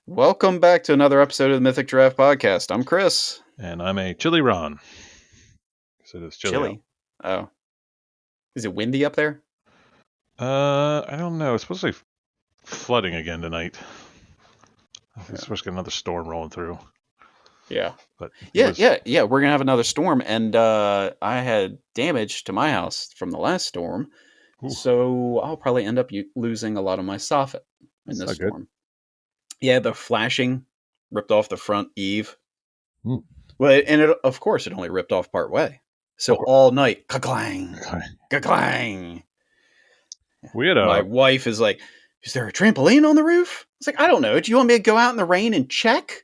Welcome back to another episode of the Mythic Giraffe podcast. I'm Chris. And I'm a chili Ron. So it's chilly out. Chilly. Oh. Is it windy up there? I don't know. It's supposed to be flooding again tonight. It's supposed to get another storm rolling through. Yeah. But Yeah. We're going to have another storm. And I had damage to my house from the last storm. Ooh. So I'll probably end up losing a lot of my soffit in this storm. Good. Yeah, the flashing ripped off the front eave. Mm. Well, and of course, it only ripped off part way. So all night, ka-clang, ka-clang. My wife is like, "Is there a trampoline on the roof?" It's like, "I don't know. Do you want me to go out in the rain and check?"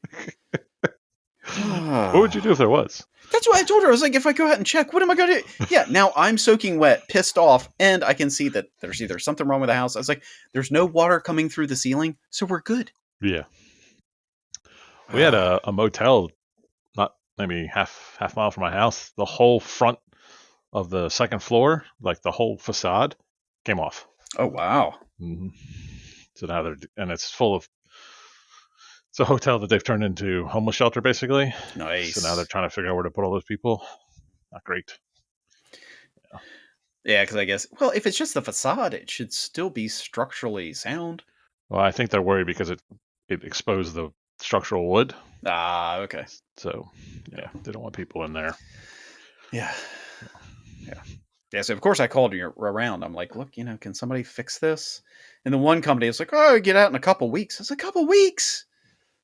What would you do if there was? That's what I told her. I was like, if I go out and check, what am I going to do? Yeah, now I'm soaking wet, pissed off, and I can see that there's either something wrong with the house. I was like, there's no water coming through the ceiling, so we're good. Yeah. We had a motel not maybe half mile from my house. The whole front of the second floor, like the whole facade, came off. Oh, wow. Mm-hmm. So now it's full of. It's a hotel that they've turned into homeless shelter, basically. Nice. So now they're trying to figure out where to put all those people. Not great. Yeah, because I guess, well, if it's just the facade, it should still be structurally sound. Well, I think they're worried because it exposed the structural wood. Ah, okay. So, yeah, they don't want people in there. Yeah. So of course I called you around. I'm like, look, can somebody fix this? And the one company is like, oh, get out in a couple weeks. I was like, a couple weeks.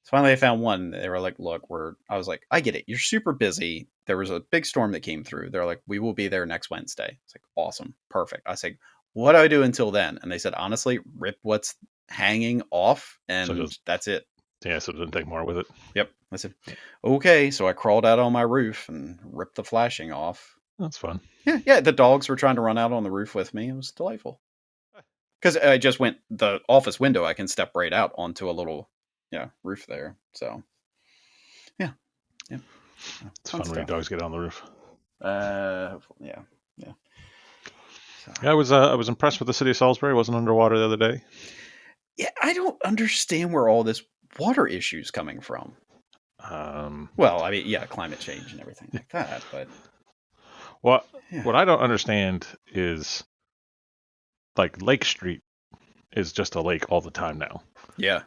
So finally I found one. They were like, look, I was like, I get it. You're super busy. There was a big storm that came through. They're like, we will be there next Wednesday. It's like, awesome. Perfect. I said, what do I do until then? And they said, honestly, rip what's hanging off and that's it. Yeah, so it doesn't take more with it. Yep. I said, okay. So I crawled out on my roof and ripped the flashing off. That's fun. Yeah. The dogs were trying to run out on the roof with me. It was delightful. Because I just went the office window. I can step right out onto a little, roof there. So, yeah. It's fun when your dogs get on the roof. Yeah. So. Yeah, I was impressed with the city of Salisbury. It wasn't underwater the other day. Yeah, I don't understand where all this water issue is coming from. Well, I mean, yeah, climate change and everything like that, but what I don't understand is like Lake Street is just a lake all the time now. Yeah.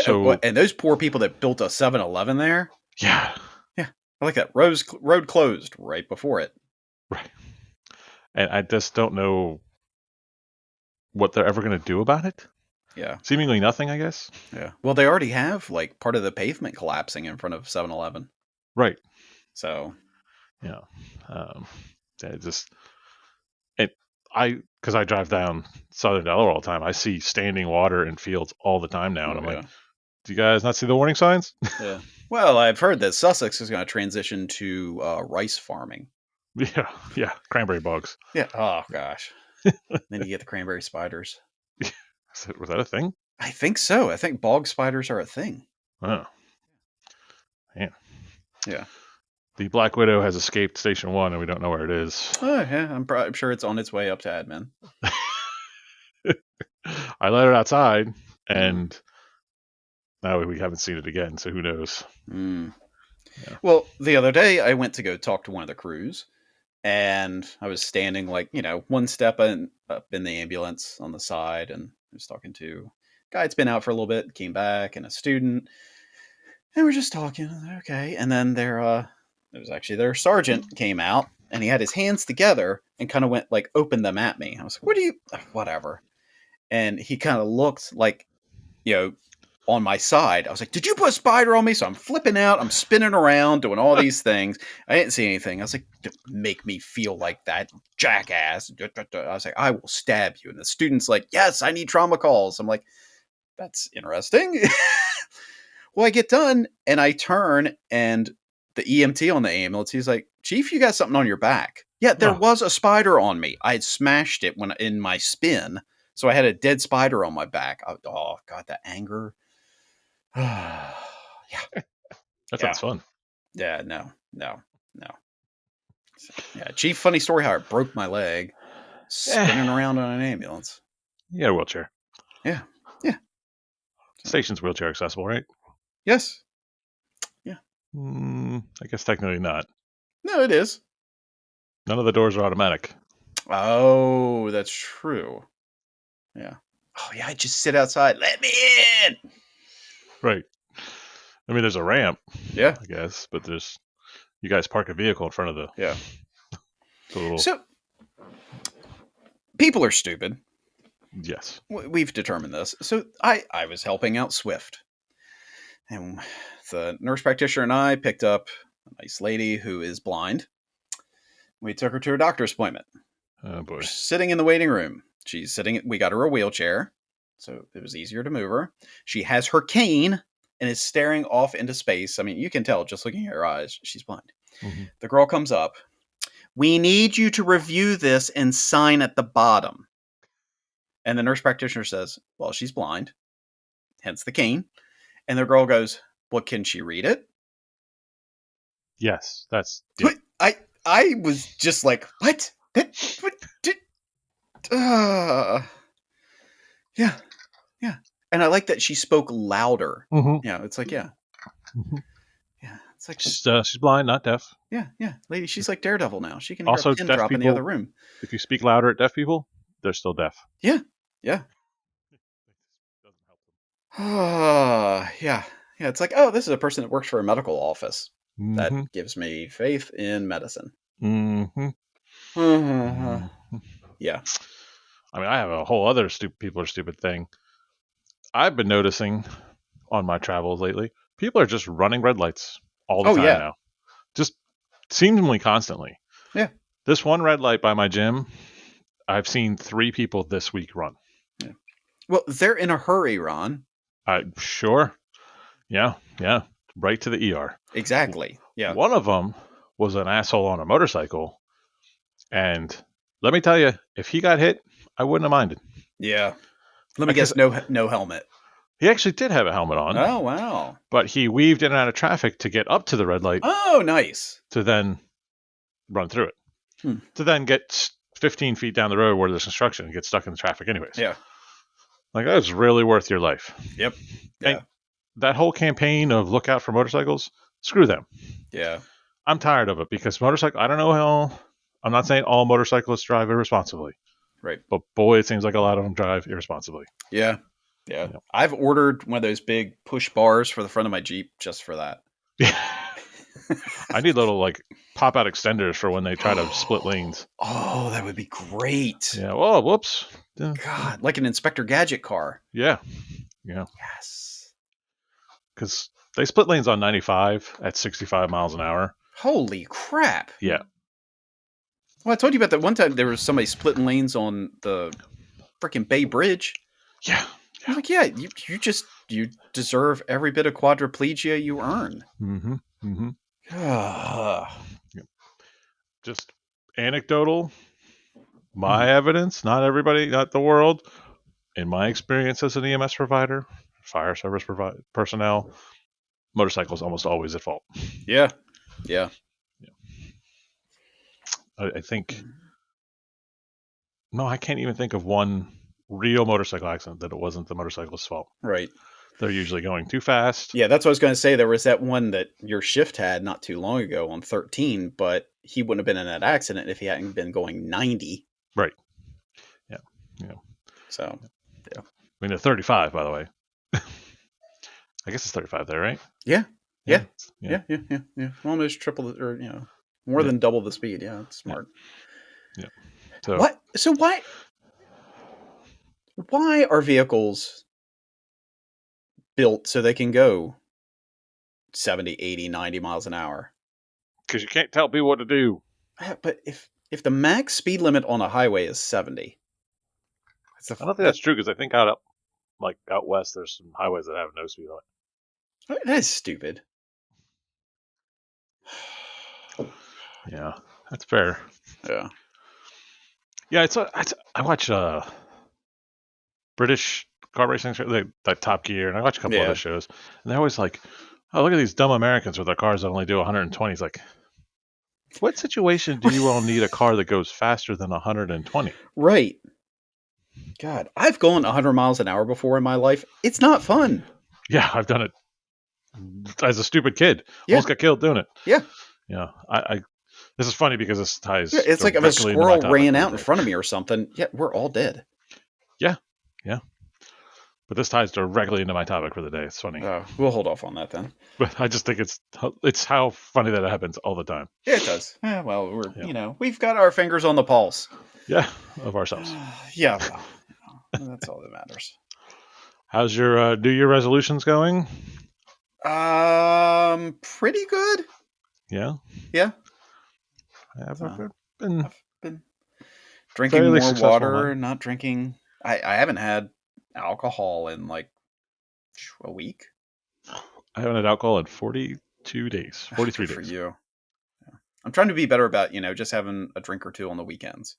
So, and those poor people that built a 7-Eleven there. Yeah. I like that road closed right before it. Right. And I just don't know what they're ever going to do about it. Yeah. Seemingly nothing, I guess. Yeah. Well, they already have like part of the pavement collapsing in front of 7-Eleven. Right. So. Yeah. Because I drive down Southern Delaware all the time, I see standing water in fields all the time now. And I'm like, do you guys not see the warning signs? Yeah. Well, I've heard that Sussex is going to transition to rice farming. Yeah. Cranberry bogs. Yeah. Oh, gosh. Then you get the cranberry spiders. Was that a thing? I think so. I think bog spiders are a thing. Oh. Man. Yeah. The Black Widow has escaped Station 1 and we don't know where it is. Oh, yeah. I'm sure it's on its way up to admin. I let it outside and now we haven't seen it again, so who knows? Yeah. Well, the other day I went to go talk to one of the crews and I was standing like, one step up in the ambulance on the side and I was talking to a guy that's been out for a little bit, came back, and a student. And we're just talking. Okay. And then their sergeant came out and he had his hands together and kind of went like, opened them at me. I was like, whatever. And he kind of looked like, on my side. I was like, did you put a spider on me? So I'm flipping out. I'm spinning around, doing all these things. I didn't see anything. I was like, don't make me feel like that, jackass. I was like, I will stab you. And the student's like, yes, I need trauma calls. I'm like, that's interesting. Well, I get done and I turn and the EMT on the ambulance, he's like, Chief, you got something on your back. Yeah, there was a spider on me. I had smashed it when in my spin. So I had a dead spider on my back. Oh, God, that anger. Yeah. That sounds fun. Yeah, no. Yeah, Chief, funny story how it broke my leg spinning around on an ambulance. You got a wheelchair. Yeah. Station's wheelchair accessible, right? Yes. Yeah. I guess technically not. No, it is. None of the doors are automatic. Oh, that's true. Yeah. Oh, yeah. I just sit outside. Let me in. Right. I mean, there's a ramp, Yeah. I guess, but you guys park a vehicle in front of Yeah. the little. So people are stupid. Yes. We've determined this. So I was helping out Swift, and the nurse practitioner and I picked up a nice lady who is blind. We took her to a doctor's appointment. Oh We're boy. sitting in the waiting room. She's sitting. We got her a wheelchair, so it was easier to move her. She has her cane and is staring off into space. I mean, you can tell just looking at her eyes. She's blind. Mm-hmm. The girl comes up. We need you to review this and sign at the bottom. And the nurse practitioner says, well, she's blind, hence the cane. And the girl goes, well, can she read it? Yes, that's yeah. I was just like, what? What did, uh, yeah, yeah. And I like that she spoke louder. Mm-hmm. Yeah, it's like, yeah, Mm-hmm. yeah. It's like, She's blind, not deaf. yeah, yeah. Lady, she's like Daredevil now. She can hear a Also, pin deaf drop in the other people. room. If you speak louder at deaf people, they're still deaf. Yeah, yeah. Doesn't help Yeah, yeah. It's like, oh, this is a person that works for a medical office. them. That Mm-hmm. gives me faith in medicine. Mm-hmm. Yeah. Mm-hmm. I mean, I have a whole other people are stupid thing. I've been noticing on my travels lately, people are just running red lights all the Oh, time yeah. now. Just seemingly constantly. Yeah. This one red light by my gym, I've seen 3 people this week run. Yeah. Well, they're in a hurry, Ron. Sure. Yeah. Right to the ER. Exactly. Yeah. One of them was an asshole on a motorcycle. And let me tell you, if he got hit, I wouldn't have minded. Yeah. Let me Because guess, no helmet. he actually did have a helmet on, Oh, wow. but he weaved in and out of traffic to get up to the red light Oh, nice. to then run through it. Hmm. To then get 15 feet down the road where there's construction and get stuck in the traffic anyways. Yeah. Like, that's really worth your life. Yep. And Yeah. that whole campaign of look out for motorcycles, screw them. Yeah. I'm tired of it because I don't know how, I'm not saying all motorcyclists drive irresponsibly, Right. but boy, it seems like a lot of them drive irresponsibly. Yeah. Yeah. You know. I've ordered one of those big push bars for the front of my Jeep just for that. I need little like pop out extenders for when they try to split lanes. Oh, that would be great. Yeah. Oh, whoops. God, like an Inspector Gadget car. Yeah. Yes. Because they split lanes on 95 at 65 miles an hour. Holy crap. Yeah. Well, I told you about that one time there was somebody splitting lanes on the freaking Bay Bridge. Yeah. I was like, yeah, you deserve every bit of quadriplegia you earn. Mm-hmm. Mm-hmm. Yeah. Just anecdotal. My evidence, not everybody, not the world. In my experience as an EMS provider, fire service personnel, motorcycles almost always at fault. Yeah. Yeah. I think no, I can't even think of one real motorcycle accident that it wasn't the motorcyclist's fault. Right. They're usually going too fast. Yeah, that's what I was going to say. There was that one that your shift had not too long ago on 13, but he wouldn't have been in that accident if he hadn't been going 90. Right. Yeah. So, yeah. I mean, they're 35, by the way. I guess it's 35 there, right? Yeah. Yeah. Yeah. Almost triple the, or, more than double the speed. Yeah, it's smart. Yeah. So What? So why are vehicles built so they can go 70, 80, 90 miles an hour? because you can't tell people what to do. But if the max speed limit on a highway is 70, I don't think that's true because I think out west, there's some highways that have no speed limit. that is stupid. Yeah, that's fair. Yeah. Yeah, I watch British car racing shows, like Top Gear, and I watch a couple other shows, and they're always like, "Oh, look at these dumb Americans with their cars that only do 120." It's like, what situation do you all need a car that goes faster than 120? Right. God, I've gone 100 miles an hour before in my life. It's not fun. Yeah, I've done it as a stupid kid. Yeah, Almost got killed doing it. yeah. Yeah, I this is funny because this Yeah, ties it's like if a directly into my squirrel topic ran for out in today. front of me or something. Yeah, we're all dead. Yeah, yeah. But this ties directly into my topic for the day. It's funny, We'll hold off on that then. but I just think it's how funny that it happens all the time. Yeah, it does. Yeah, well, Yeah, we've got our fingers on the pulse. yeah, of ourselves. Yeah, well, that's all that matters. How's your New Year resolutions going? Pretty good. Yeah, Yeah, I've uh, been I've been drinking fairly more successful in water, mine. not drinking. I haven't had alcohol in like a week. I haven't had alcohol in 42 days, 43 Good for days. you. I'm trying to be better about just having a drink or two on the weekends.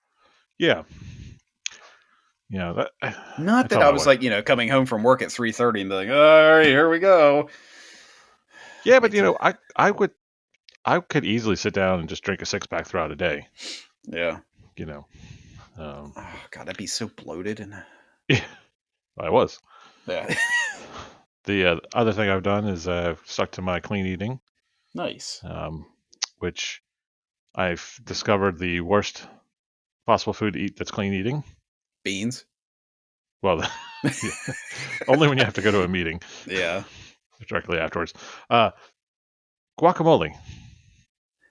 Yeah, yeah. That, I Not that tell I my was wife. like coming home from work at 3:30 and be like, all right, here we go. Yeah, but Wait to I could easily sit down and just drink a 6 pack throughout a day. yeah. You know, um, Oh God, I'd be so bloated and yeah, I was. yeah. The other thing I've done is stuck to my clean eating, Nice um, which I've discovered the worst possible food to eat that's clean eating. beans. Well, yeah, only when you have to go to a meeting Yeah. directly afterwards. Uh, Guacamole.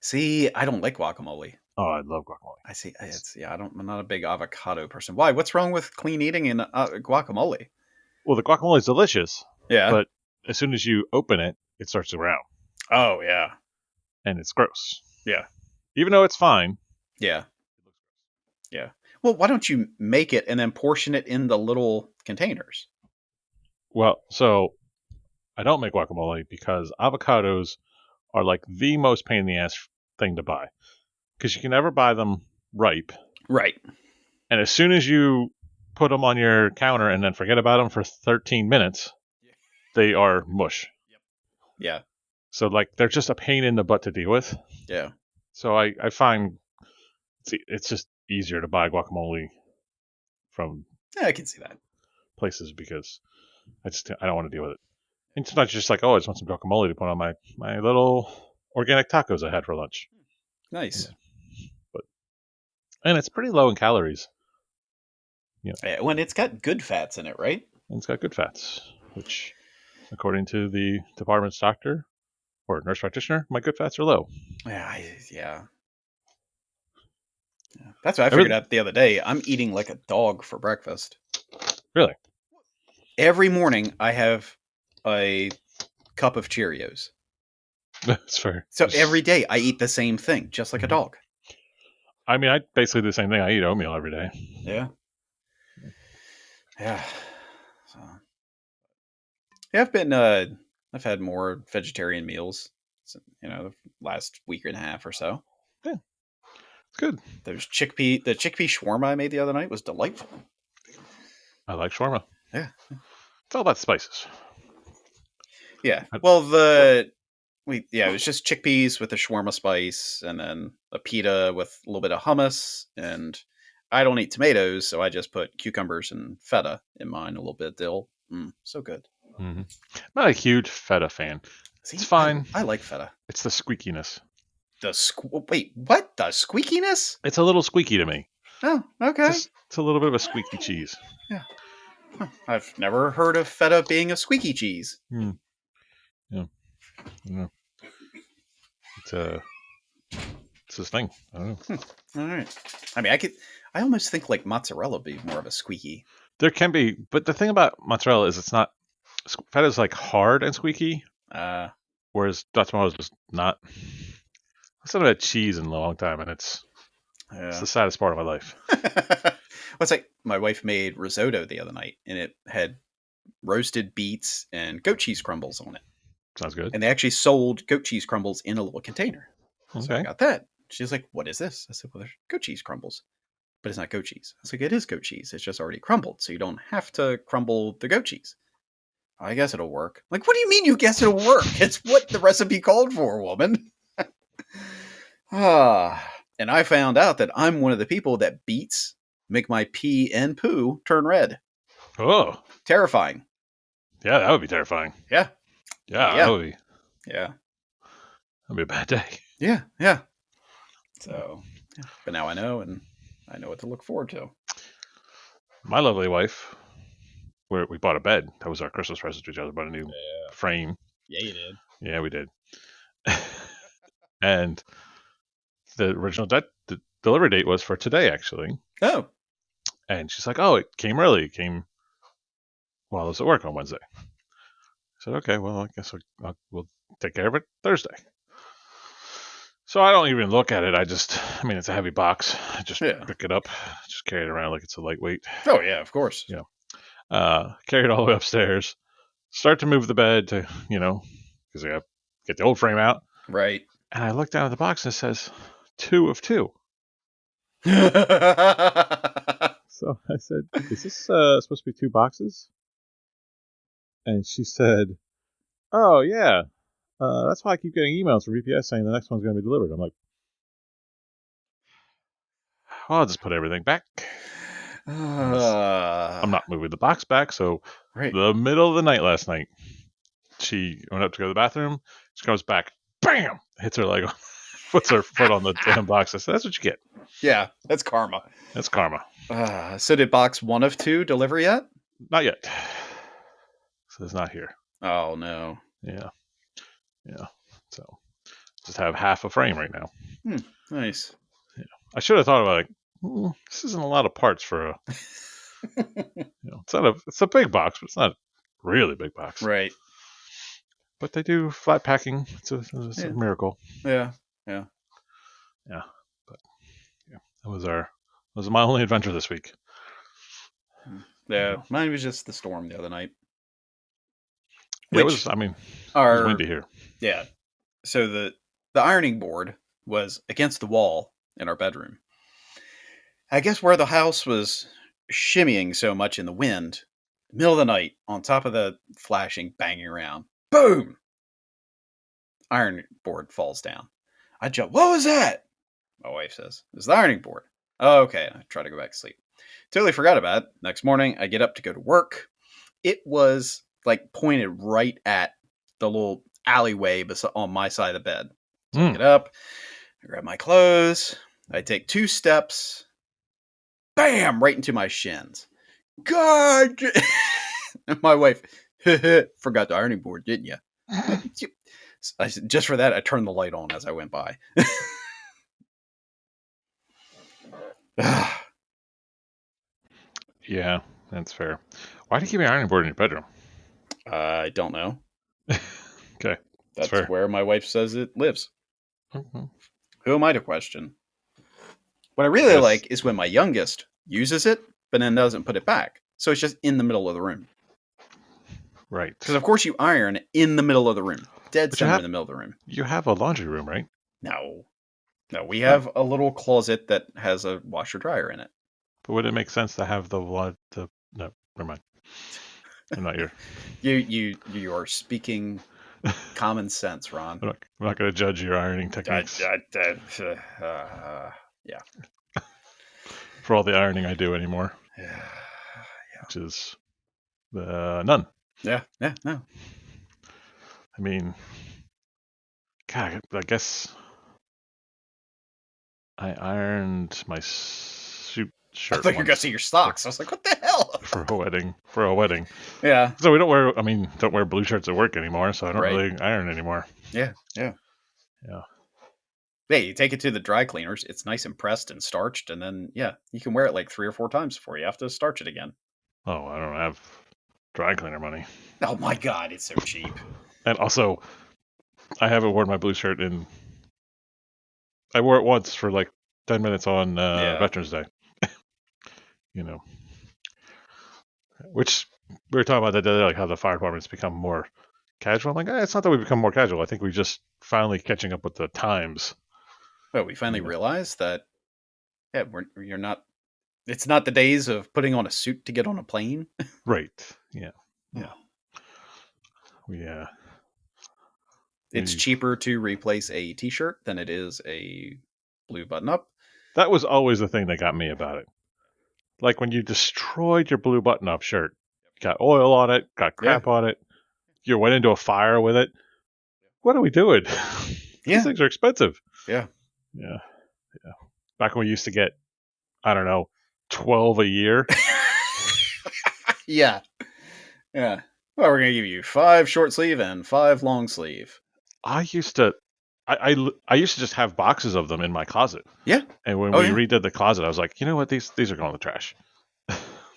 See, I don't like guacamole. Oh, I love guacamole. I see. It's yeah. I'm not a big avocado person. Why? What's wrong with clean eating and guacamole? Well, the guacamole is delicious, Yeah. but as soon as you open it, it starts to brown Oh yeah. and it's gross. Yeah. Even though it's fine, Yeah. Yeah. Well, why don't you make it and then portion it in the little containers? well, so I don't make guacamole because avocados are like the most pain in the ass thing to buy because you can never buy them ripe, Right. and as soon as you put them on your counter and then forget about them for 13 minutes, they are mush. Yeah. So like they're just a pain in the butt to deal with. Yeah. So I find it's just easier to buy guacamole from Yeah. I can see that. places because I don't want to deal with it. And it's not just like, oh, I just want some guacamole to put on my little organic tacos I had for lunch. You Nice. know, but and it's pretty low in calories. You know, Yeah, when it's got good fats in it, right? and it's got good fats, which according to the department's doctor or nurse practitioner, my good fats are low. Yeah. Yeah. Yeah. That's what I figured Everything out the other day. I'm eating like a dog for breakfast. really. Every morning I have a cup of Cheerios. That's fair. So every day I eat the same thing, just like a Mhm. dog. I mean, I basically do the same thing. I eat oatmeal every day. Yeah. Yeah. So yeah, I've had more vegetarian meals, the last week and a half or so. Yeah, it's good. The chickpea shawarma I made the other night was delightful. I like shawarma. Yeah. It's all about spices. Yeah. I, Well, it was just chickpeas with the shawarma spice and then a pita with a little bit of hummus. And I don't eat tomatoes, so I just put cucumbers and feta in mine, a little bit of dill. So good. mm-hmm. Not a huge feta fan. It's See, I fine. I like feta. It's the squeakiness. Wait, what? The squeakiness? It's a little squeaky to me. Oh, okay. Just it's a little bit of a squeaky cheese. Yeah. Huh. I've never heard of feta being a squeaky cheese. Hmm. Yeah. Yeah. It's a it's this thing. I don't know. All right. I mean, I almost think like mozzarella would be more of a squeaky. There can be, but the thing about mozzarella is it's not feta is like hard and squeaky, Uh, whereas Dutch is just not. I haven't had cheese in a long time, and it's yeah. the saddest part of my life. Well, it's like my wife made risotto the other night, and it had roasted beets and goat cheese crumbles on it. Sounds good. And they actually sold goat cheese crumbles in a little container. So I Okay. got that. She's like, "What is this?" I said, "Well, there's goat cheese crumbles, but it's not goat cheese." I was like, "It is goat cheese. It's just already crumbled, so you don't have to crumble the goat cheese." I guess it'll work. Like, what do you mean you guess it'll work? It's what the recipe called for, woman. And I found out that I'm one of the people that beets make my pee and poo turn red. Oh, Terrifying. yeah, that would be terrifying. Yeah. Yeah, Yeah, yeah, that'd be a bad day. yeah, yeah. So, yeah. But now I know, and I know what to look forward to. My lovely wife, we bought a bed. That was our Christmas present to each other. Bought a new Yeah, frame. yeah, you did. Yeah, we did. And the original the delivery date was for today, actually. Oh, And she's like, "Oh, it came early. It came while I was at work on Wednesday." I said, "Okay, well, I guess we'll take care of it Thursday." So I don't even look at it. I mean, it's a heavy box. I just yeah. pick it up, just carry it around like it's a lightweight. Oh, yeah. Of course. You carry it all the way upstairs. Start to move the bed to, because I have to get the old frame out. Right. And I look down at the box and it says 2 of 2. So I said, "Is this supposed to be 2 boxes?" And she said, "Oh yeah, that's why I keep getting emails from UPS saying the next one's going to be delivered." I'm like, "Well, I'll just put everything back." I'm not moving the box back. So right. the middle of the night last night, she went up to go to the bathroom. She comes back, bam, hits her leg, puts her foot on the damn box. I said, "That's what you get. Yeah, that's karma. That's karma." So did box 1 of 2 deliver yet? Not yet. So it's not here. Oh no. Yeah, yeah. So just have half a frame right now. Nice. Yeah. I should have thought about this isn't a lot of parts for a. It's a big box, but it's not a really big box. Right. But they do flat packing. It's a Yeah. miracle. Yeah. Yeah. Yeah, but yeah, that was my only adventure this week. Yeah. Mine was just the storm the other night. Yeah, it was. Which I mean, it was are windy here. yeah. So the ironing board was against the wall in our bedroom. I guess where the house was shimmying so much in the wind, middle of the night, on top of the flashing, banging around, boom! Iron board falls down. I jump. What was that? My wife says, "It's the ironing board." Oh, okay. I try to go back to sleep. Totally forgot about it. Next morning, I get up to go to work. It was like pointed right at the little alleyway on my side of the bed. So I Mm. get up, I grab my clothes, I take 2 steps, bam, right into my shins. God! And my wife, forgot the ironing board, didn't you? I said, just for that, I turned the light on as I went by. Yeah, that's fair. Why do you keep your ironing board in your bedroom? I don't know. Okay, that's That's fair. where my wife says it lives. Mm-hmm. Who am I to question? What I I really guess like is when my youngest uses it, but then doesn't put it back. So it's just in the middle of the room. Because right. of course you iron in the middle of the room, dead But center in the middle of the room. you have a laundry room, right? No, no, we Oh, have a little closet that has a washer dryer in it. but would it make sense to have the one? The no, never mind. I'm not your. You are speaking common sense, Ron. I'm not going to judge your ironing techniques Yeah. for all the ironing I do anymore, which is none. Yeah, yeah, no. I mean, God, I guess I ironed my suit I shirt thought you were gonna say once your for socks. I was like, what the hell? for a wedding. For a wedding, Yeah, so we don't wear. I mean, don't wear blue shirts at work anymore, so I don't right. really iron anymore. Yeah, yeah. Yeah. Hey, you take it to the dry cleaners. It's nice and pressed and starched, and then yeah, you can wear it like 3 or 4 times before you have to starch it again. Oh, I don't have dry cleaner money, Oh my god, it's so cheap. and also I haven't worn my blue shirt in. I wore it once for like 10 minutes on Yeah. Veterans Day. You know, which we were talking about that the other day, like how the fire department's become more casual. I'm like, it's not that we've become more casual. I think we're just finally catching up with the times. But we finally You know, realized that yeah, you're not. It's not the days of putting on a suit to get on a plane. right? Yeah, yeah. Oh. We It's we cheaper to replace a T-shirt than it is a blue button-up. that was always the thing that got me about it. Like when you destroyed your blue button-up shirt, got oil on it, got Yeah, crap on it. you went into a fire with it. What are we doing? These Yeah, things are expensive. yeah, Yeah, yeah. Back when we used to get, I don't know, 12 a year. yeah, yeah. Well, we're gonna give you 5 short sleeve and 5 long sleeve. I used to, I used to just have boxes of them in my closet. Yeah. And when Oh we yeah. redid the closet, I was like, you know what? These are going in the trash.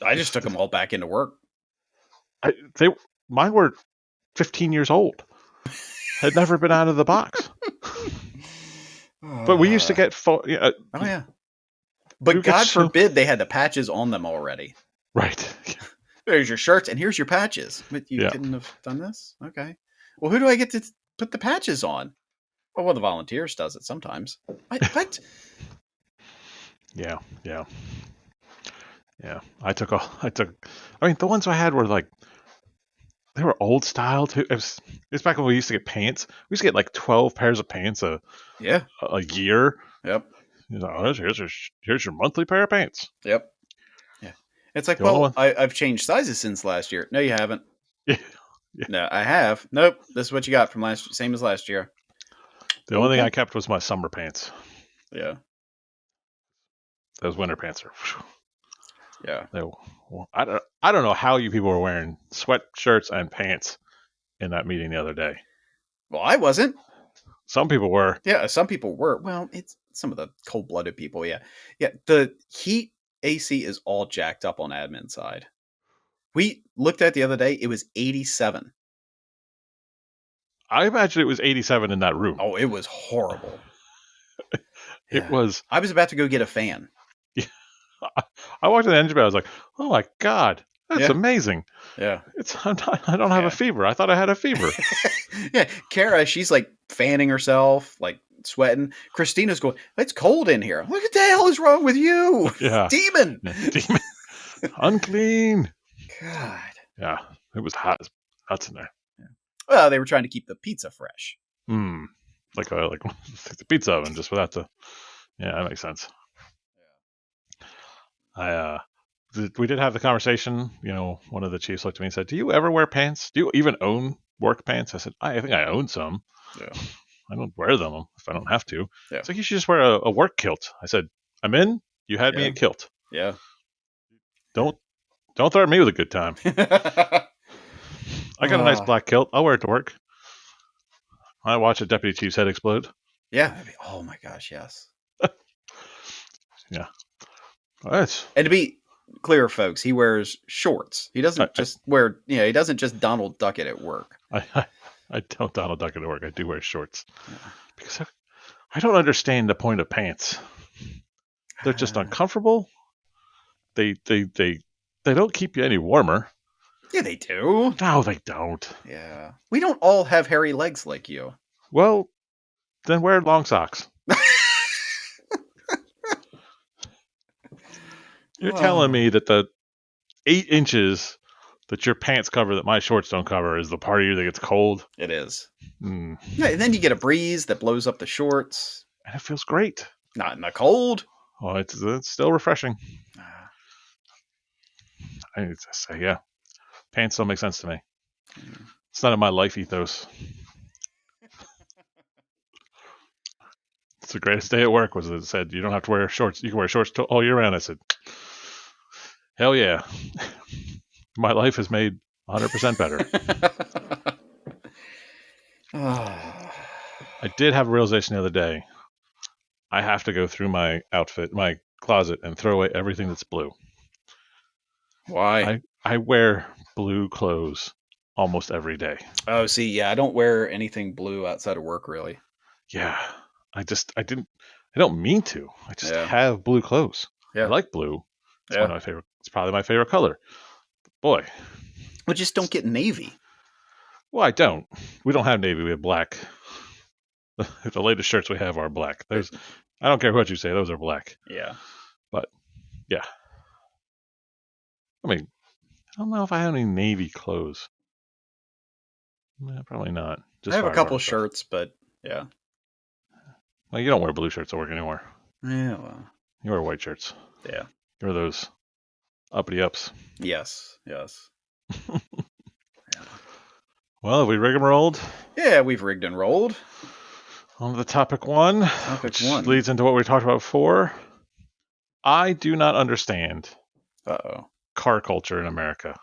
I just took them all back into work. I, they mine were 15 years old. Had never been out of the box. But we used to Uh, get yeah, oh yeah. we But would get God so forbid they had the patches on them already. right. There's your shirts and here's your patches. But you Yeah, couldn't have done this? Okay. Well, who do I get to put the patches on? Oh, well, the volunteers does it sometimes. What? yeah, yeah, yeah. I took. I mean, the ones I had were like they were old style too. It's back when we used to get pants. We used to get like 12 pairs of pants Yeah. a year. Yep. You know, here's your monthly pair of pants. Yep. Yeah. It's like, The only well, one. I've changed sizes since last year. No, you haven't. Yeah, yeah. No, I have. Nope. This is what you got from last, same as last year. The only thing I Okay. kept was my summer pants. Yeah. Those winter pants are. Yeah. They, I don't know how you people were wearing sweatshirts and pants in that meeting the other day. Well, I wasn't. Some people were. Yeah, some people were. Well, it's some of the cold blooded people. Yeah. Yeah. The heat AC is all jacked up on admin side. We looked at the other day, it was 87. I imagine it was 87 in that room. Oh, it was horrible. It Yeah. was. I was about to go get a fan. I walked in the engine bay. I was like, "Oh my god, that's Yeah. amazing! Yeah. I don't have a Yeah. fever. I thought I had a fever." Yeah. Kara, she's like fanning herself, like sweating. Christina's going, it's cold in here. What the hell is wrong with you? Yeah, Demon. yeah. Demon, unclean. God. Yeah, it was hot as nuts in there. Yeah. Well, they were trying to keep the pizza fresh. Hmm. Like the pizza oven just without the. Yeah, that makes sense. I we did have the conversation. You know, one of the chiefs looked at me and said, "Do you ever wear pants? Do you even own work pants?" I said, "I think I own some. Yeah. I don't wear them if I don't have to." Yeah. It's like you should just wear a work kilt. I said, "I'm in. You had me Yeah. at kilt. Yeah. Don't don't threaten me with a good time. I got a nice uh, black kilt. I'll wear it to work. I watch a deputy chief's head explode." yeah. Oh my gosh, yes. Yeah, that's And to be clear, folks, he wears shorts. He I doesn't just wear, he doesn't just Donald Duck it at work. I, I, I don't Donald Duck it to work. I do wear shorts Yeah. because I don't understand the point of pants. They're just uncomfortable. They they they they don't keep you any warmer. Yeah, they do. No, they don't. Yeah. We don't all have hairy legs like you. Well, then wear long socks. You're telling Oh, me that the 8 inches that your pants cover that my shorts don't cover is the part of you that gets cold. it is. Mm. Yeah, and then you get a breeze that blows up the shorts. And it feels great. Not in the cold. Oh, it's still refreshing. Ah, I need to say, yeah, pants don't make sense to me. yeah. It's not in my life ethos. It's the greatest day at work was it said you don't have to wear shorts. You can wear shorts all year round. I said, hell yeah, my life is made 100% better. Ah. I did have a realization the other day. I have to go through my outfit, my closet, and throw away everything that's blue. Why? I wear blue clothes almost every day. Oh, see, yeah, I don't wear anything blue outside of work, really. Yeah, I don't mean to. I just Yeah, have blue clothes. I yeah, like blue. It's one yeah. of my favorite. It's probably my favorite color. Boy, But just don't get navy. well, I don't. We don't have navy. We have black. The latest shirts we have are black. There's, I don't care what you say. Those are black. Yeah. But yeah, I mean, I don't know if I have any navy clothes. Probably not. I Just have a fire couple department stuff. shirts, but yeah. Well, you don't wear blue shirts at work anymore. Yeah, well, You wear white shirts. yeah. You wear those uppity ups. Yes, yes. Yeah. Well, we rigmarolled Yeah, we've rigged and rolled. on the topic one, Topic which one. leads into what we talked about before. I do not understand Uh car culture in America.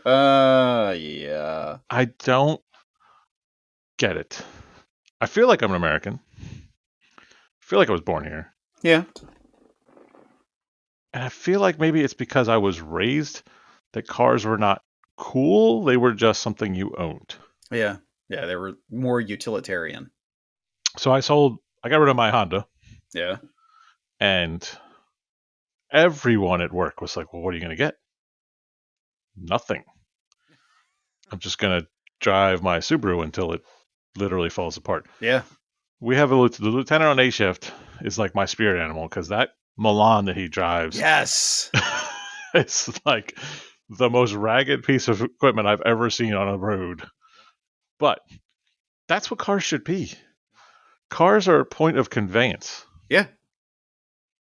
oh. Yeah. I don't get it. I feel like I'm an American. I feel like I was born here. Yeah. And I feel like maybe it's because I was raised that cars were not cool. They were just something you owned. Yeah. Yeah. They were more utilitarian. So I got rid of my Honda, Yeah. and everyone at work was like, well, what are you going to get? Nothing. I'm just going to drive my Subaru until it literally falls apart. Yeah. We have the lieutenant on A shift is like my spirit animal because that Milan that he drives Yes. is like the most ragged piece of equipment I've ever seen on a road. But that's what cars should be. Cars are a point of conveyance. Yeah.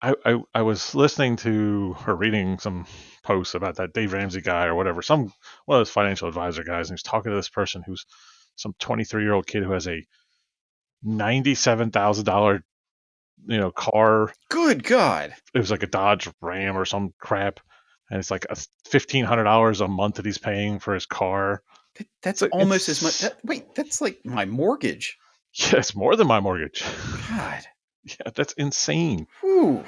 I was listening to or reading some posts about that Dave Ramsey guy or whatever, some one of those financial advisor guys, and he's talking to this person who's some 23-year-old kid who has a $97,000 car. Good God. It was like a Dodge Ram or some crap, and it's like $1,500 a month that he's paying for his car. That's So almost as much. it's Wait, that's like my mortgage. yeah, it's more than my mortgage. God. Yeah, that's insane. Whew.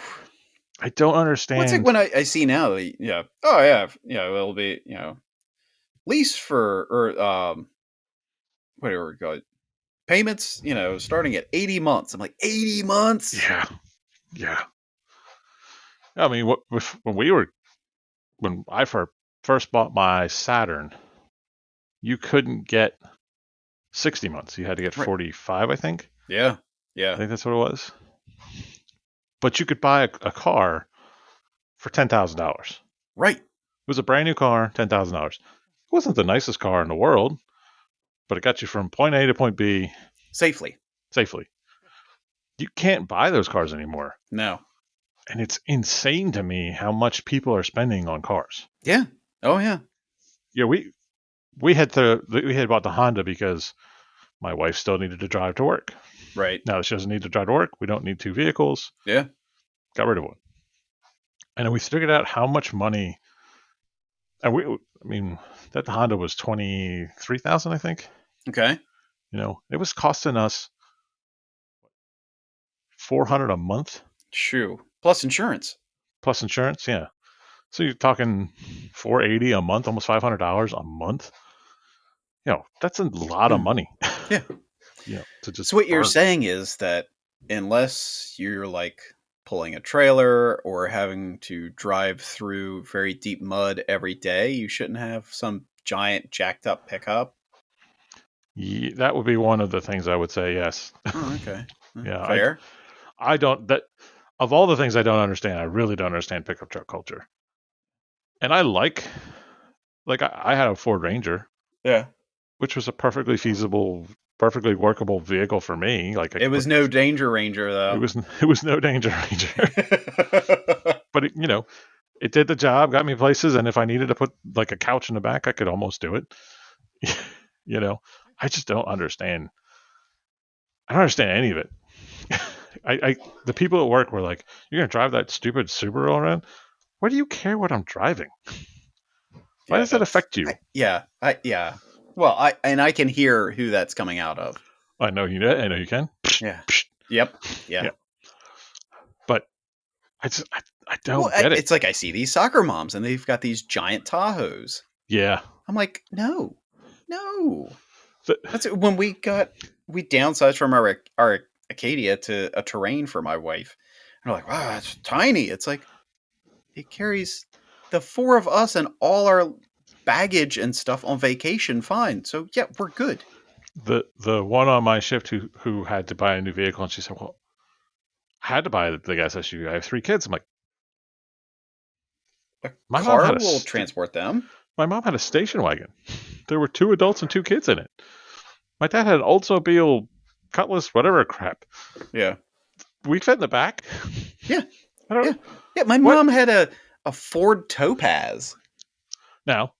I don't What's it understand. when I see now? Yeah. Oh yeah. Yeah. It'll be lease for or whatever we call it, payments. Starting at 80 months. I'm like 80 months. Yeah, yeah. I mean, when I first bought my Saturn, you couldn't get 60 months. You had to get Right. 45, I think. Yeah. I Yeah. think that's what it was. But you could buy a car for $10,000. It Right. was a brand new car, $10,000. It wasn't the nicest car in the world, but it got you from point A to point B Safely. safely. You can't buy those cars anymore. No. And it's insane to me how much people are spending on cars. Yeah. Oh yeah. Yeah, we had bought the Honda because my wife still needed to drive to work. Right. Now that she doesn't need to drive to work, we don't need two vehicles. Yeah. Got rid of one, and then we figured out how much money. And I mean, that Honda was 23,000, I think. Okay. It was costing us 400 a month Shoo. Plus insurance. plus insurance. Yeah, so you're talking 480 a month, almost $500 a month. That's a lot of Hmm. money. Yeah. To just So what you're burn. saying is that unless you're like pulling a trailer or having to drive through very deep mud every day, you shouldn't have some giant jacked up pickup. Yeah, that would be one of the things I would say. Yes. Oh, okay. Yeah, Fair. I don't that of all the things I don't understand, I really don't understand pickup truck culture. And I I had a Ford Ranger, Yeah. which was a perfectly feasible, perfectly workable vehicle for me. Like I It could was put no Danger Ranger it though. was it was no Danger Ranger, but it did the job, got me places, and if I needed to put like a couch in the back, I could almost do it. you know, I just don't understand. I don't understand any of it. The people at work were like, "You're gonna drive that stupid Subaru around? Why do you care what I'm driving? Why Yeah, does that that's affect you?" yeah. Well, I can hear who that's coming out of. I know you. I know you can. Yeah. Yep. Yeah, Yeah. but I Well, don't get it. it's like I see these soccer moms and they've got these giant Tahoes. Yeah, I'm like, no, no. the, That's when we downsized from our Acadia to a Terrain for my wife. And we're like, wow, that's tiny. It's like it carries the four of us and all our baggage and stuff on vacation. Fine. So yeah, we're good. the one on my shift who had to buy a new vehicle, and she said, "Well, I had to buy the big ass SUV. I have three kids." I'm like, A my mom car had a will st- transport them. my mom had a station wagon. There were two adults and two kids in it. My dad had an Oldsmobile Cutlass, whatever crap. Yeah. We fit in the back. Yeah. I don't Yeah. know Yeah. My what. mom had a Ford Topaz. Now,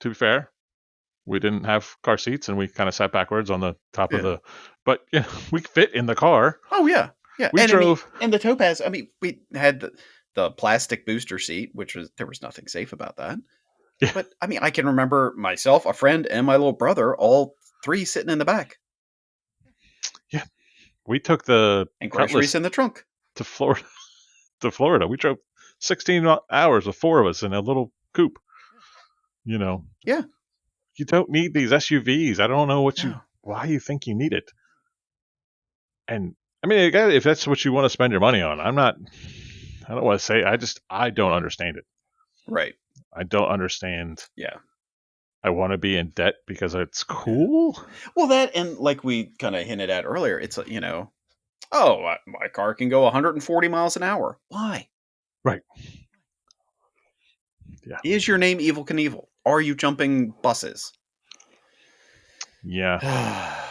to be fair, We didn't have car seats, and we kind of sat backwards on the top of Yeah. the. But yeah, we fit in the car. Oh yeah, yeah. We And I mean, drove. and the Topaz. I mean, we had the plastic booster seat, which was there was nothing safe about that. Yeah, But I mean, I can remember myself, a friend, and my little brother, all three sitting in the back, yeah. We took the and groceries Cutlass in the trunk. to Florida. To Florida, we drove 16 hours with four of us in a little coupe. You know, Yeah. you don't need these SUVs. I don't know No. why you think you need it. And I mean, again, if that's what you want to spend your money on, I don't want to say. I don't understand it. Right. I don't understand. Yeah. I want to be in debt because it's Yeah. cool. Well, that and like we kind of hinted at earlier, it's oh, my car can go 140 miles an hour. Why? Right. Yeah. Is your name Evil Knievel? Are you jumping buses? Yeah.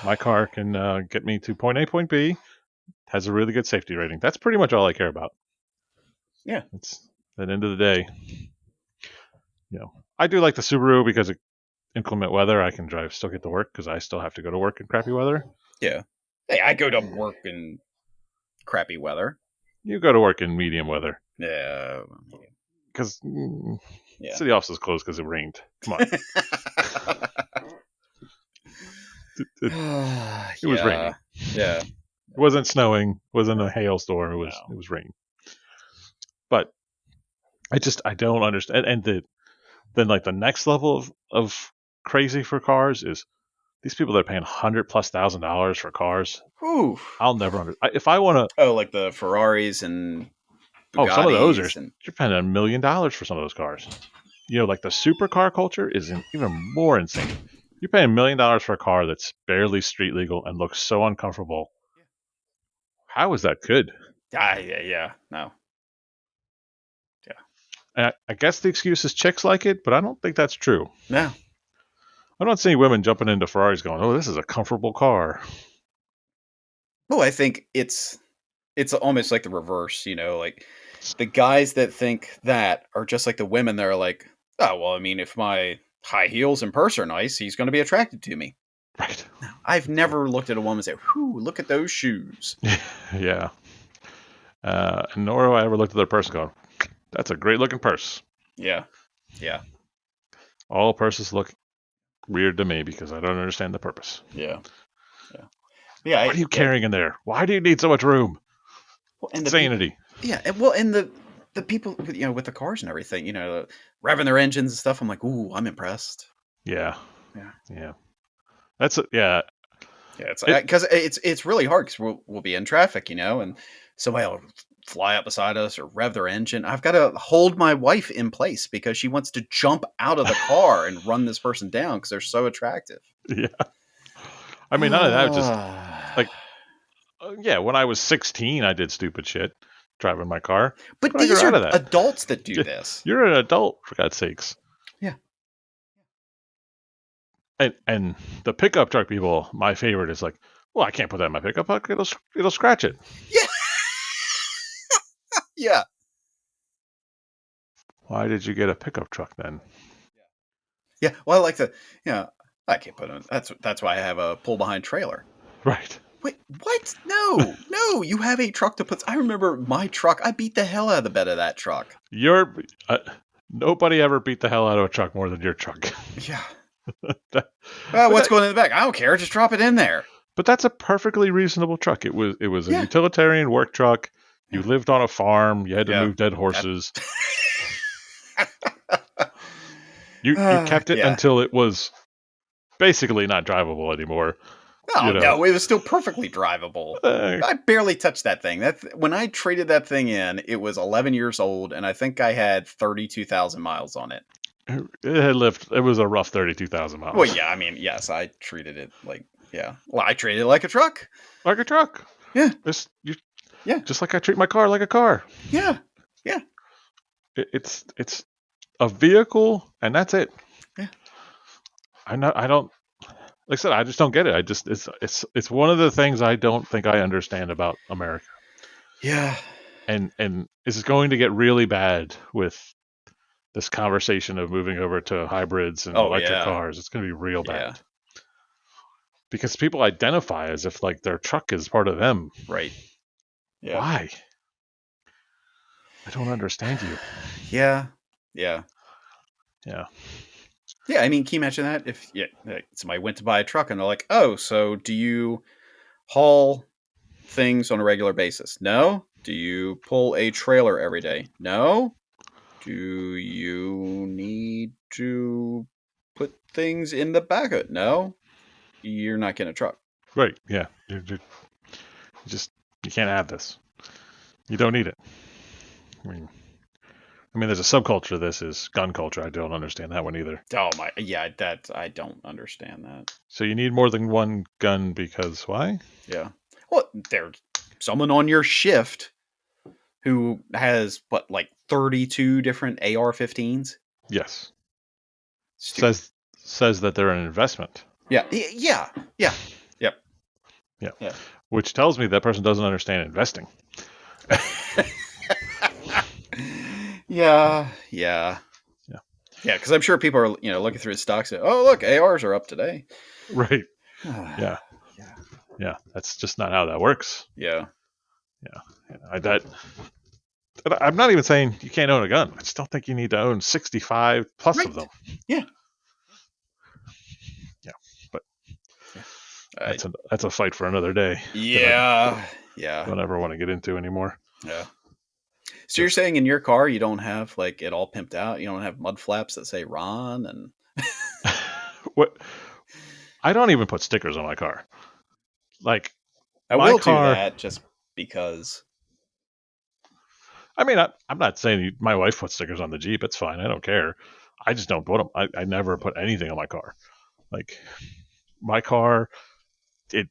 My Yeah. car can get me to point A, point B. Has a really good safety rating. That's pretty much all I care about. It's at the end of the day. I do like the Subaru because of inclement weather. I can drive, still get to work because I still have to go to work in crappy weather. Yeah. Hey, I go to work in crappy weather. You go to work in medium weather Yeah. because Yeah. city office is closed because it rained. Come on, it, it was Yeah. raining. Yeah. It wasn't snowing. It wasn't a No. hailstorm. No. It was rain. But I don't understand. And then like the next level of crazy for cars is these people that are paying $100,000+ for cars. Whew. I'll never if I want to. Oh, like the Ferraris and Oh, some of those are Bugattis and you're paying $1 million for some of those cars. Like the supercar culture is even more insane. You're paying $1 million for a car that's barely street legal and looks so uncomfortable. How is that good? yeah. No. Yeah. And I guess the excuse is chicks like it, but I don't think that's true. No. I don't see any women jumping into Ferraris going, "Oh, this is a comfortable car." Well, I think it's almost like the reverse, like the guys that think that are just like the women that are like, oh well, I mean, if my high heels and purse are nice, he's going to be attracted to me. Right. No, I've never looked at a woman and say, "Whew, look at those shoes." Yeah. Nor have I ever looked at their purse going, "That's a great looking purse." Yeah, yeah, All purses look weird to me because I don't understand the purpose. yeah, yeah, yeah. What are you carrying in there? Why do you need so much room? Well, It's and the people, insanity. yeah, and the people, with the cars and everything, revving their engines and stuff. I'm like, ooh, I'm impressed. Yeah. Yeah, Yeah. Yeah. yeah. It's It. because it's really hard because we'll be in traffic, and somebody will fly up beside us or rev their engine. I've got to hold my wife in place because she wants to jump out of the car and run this person down because they're so attractive. Yeah. I mean, none of that. Just like, yeah. When I was 16, I did stupid shit driving my car. But But I grew these out are of that. adults that do this. You're an adult, for God's sakes. Yeah. And the pickup truck people, my favorite is like, well, I can't put that in my pickup truck. It'll scratch it. Yeah. Yeah. Why did you get a pickup truck then? Yeah. Well, I like the, I can't put on. That's why I have a pull behind trailer. Right. Wait, what? No, no. You have a truck to put. I remember my truck. I beat the hell out of the bed of that truck. You're nobody ever beat the hell out of a truck more than your truck. Yeah. That- What's but going in the back? I don't care. Just drop it in there. that's a perfectly reasonable truck. It was a Yeah. utilitarian work truck. You Yeah. lived on a farm. You had to Yeah. move dead That. horses. You kept it Yeah. until it was basically not drivable anymore. Oh You know, no, it was still perfectly drivable. uh, I barely touched that thing. When I traded that thing in, it was 11 years old, and I think I had 32,000 miles on it. it had lived. It was a rough 32,000 Well, miles. yeah, I mean, yes, I treated it like, yeah. Well, I treated it like a truck. Like a truck. Yeah, yeah, Just like I treat my car like a car. yeah, yeah, It's a vehicle, and that's it. yeah, I don't. Like I said, I just don't get it. It's one of the things I don't think I understand about America, yeah, and it's going to get really bad with this conversation of moving over to hybrids and Oh electric yeah, cars, it's going to be real yeah, bad because people identify as if like their truck is part of them. right, yeah, Why? I don't understand you. yeah, yeah, Yeah. yeah. I mean, can you imagine that if somebody went to buy a truck and they're like, "Oh, so do you haul things on a regular basis? No. Do you pull a trailer every day? No. Do you need to put things in the back of it? No. You're not getting a truck." Right. Yeah. You just you can't have this. You don't need it. I mean, there's a subculture of this is gun culture. I don't understand that one either. Oh my, yeah, that I don't understand that. So you need more than one gun because why? Yeah. Well, there's someone on your shift who has what, like 32 different AR-15s. Yes. Stupid. Says that they're an investment. Yeah. Yeah. Yeah. Yep. Yeah. Yeah. Which tells me that person doesn't understand investing. Yeah. Yeah. Yeah. Yeah. Yeah. Because I'm sure people are looking through his stocks. And, oh, look, ARs are up today. Right. Yeah. Yeah. Yeah. That's just not how that works. Yeah. Yeah. I'm not even saying you can't own a gun. I just don't think you need to own 65 plus of Right. them. Yeah. Yeah. But Yeah. that's a fight for another day that I Yeah. Yeah. don't ever want to get into anymore. Yeah. So you're Just saying in your car you don't have like it all pimped out? You don't have mud flaps that say Ron and what I don't even put stickers on my car. Like I my will do car, that just because. I mean, I'm not saying my wife puts stickers on the Jeep. It's fine. I don't care. I just don't put them. I never put anything on my car. Like my car, it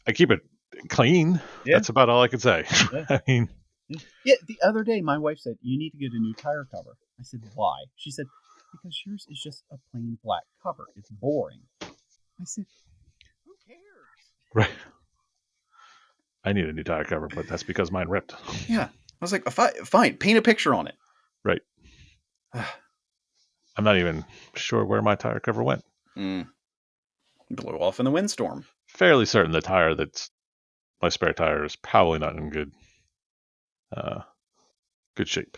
I keep it clean. Yeah. That's about all I can say. Yeah. I mean, Yeah. Yeah. The other day, my wife said, "You need to get a new tire cover." I said, "Why?" She said, "Because yours is just a plain black cover. It's boring." I said, "Who cares?" right. I need a new tire cover, but that's because mine ripped. Yeah. I was like, Fine, paint a picture on it." Right. I'm not even sure where my tire cover went. Mm, blew off in the windstorm. Fairly certain the tire that's my spare tire is probably not in uh, good shape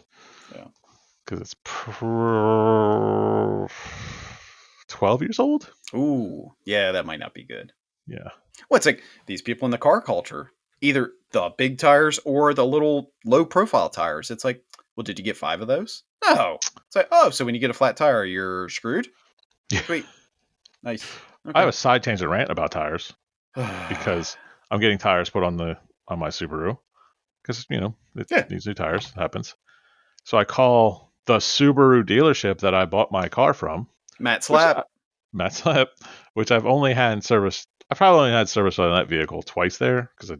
Yeah. because it's 12 years old. Ooh. Yeah, that might not be good. Yeah. Well, it's like these people in the car culture, either the big tires or the little low profile tires. It's like, well, did you get 5 of those? No. It's like, oh, so when you get a flat tire, you're screwed? Yeah. Sweet. Nice. I have Okay. a side tangent rant about tires because I'm getting tires put on my Subaru because it Yeah. needs new tires. It happens. So I call the Subaru dealership that I bought my car from, Matt which Slap. Matt Slap, which I've only had in service. I probably only had service on that vehicle twice there because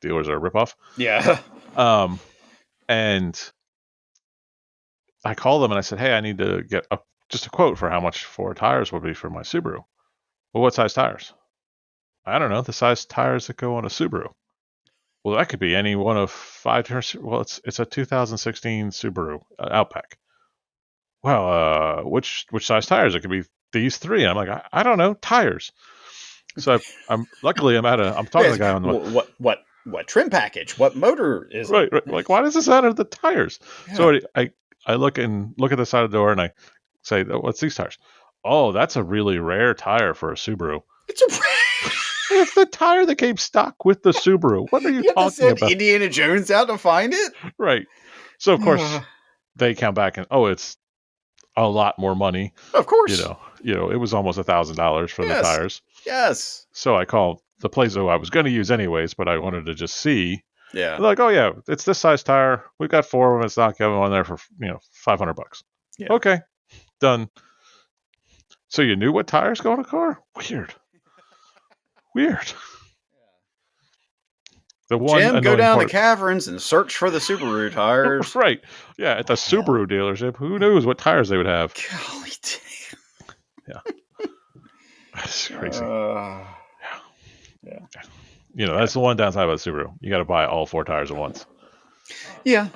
dealers are a ripoff. Yeah. Um, and I called them and I said, "Hey, I need to get just a quote for how much 4 tires would be for my Subaru." Well, what size tires? I don't know. The size tires that go on a Subaru. Well, that could be any one of 5 tires. Well, it's a 2016 Subaru Outback. Well, which size tires? It could be these three. And I'm like, I don't know, tires. So I'm luckily I'm talking to Yes. the guy on the What trim package? What motor is it? right. Like, why does this matter? The tires. Yeah. So I look at the side of the door and I say, "Oh, what's these tires?" Oh, that's a really rare tire for a Subaru. It's a It's the tire that came stock with the Subaru. What are you You have to talking send about? Indiana Jones out to find it? Right. So of course they come back and it's a lot more money. Of course. It was almost $1,000 for the Yes. tires. Yes. So I called the place who I was going to use anyways, but I wanted to just see. Yeah. They're like, "Oh yeah, it's this size tire. We've got 4 of them. It's not going on there for $500." Yeah. Okay, done. So you knew what tires go in a car? Weird. Weird. The one Jim, go annoying down the part, caverns and search for the Subaru tires. right? Yeah, at the The hell? Subaru dealership, who knows what tires they would have? Golly Yeah, that's damn. crazy. Yeah. That's the one downside about Subaru. You got to buy all 4 tires at once. Yeah.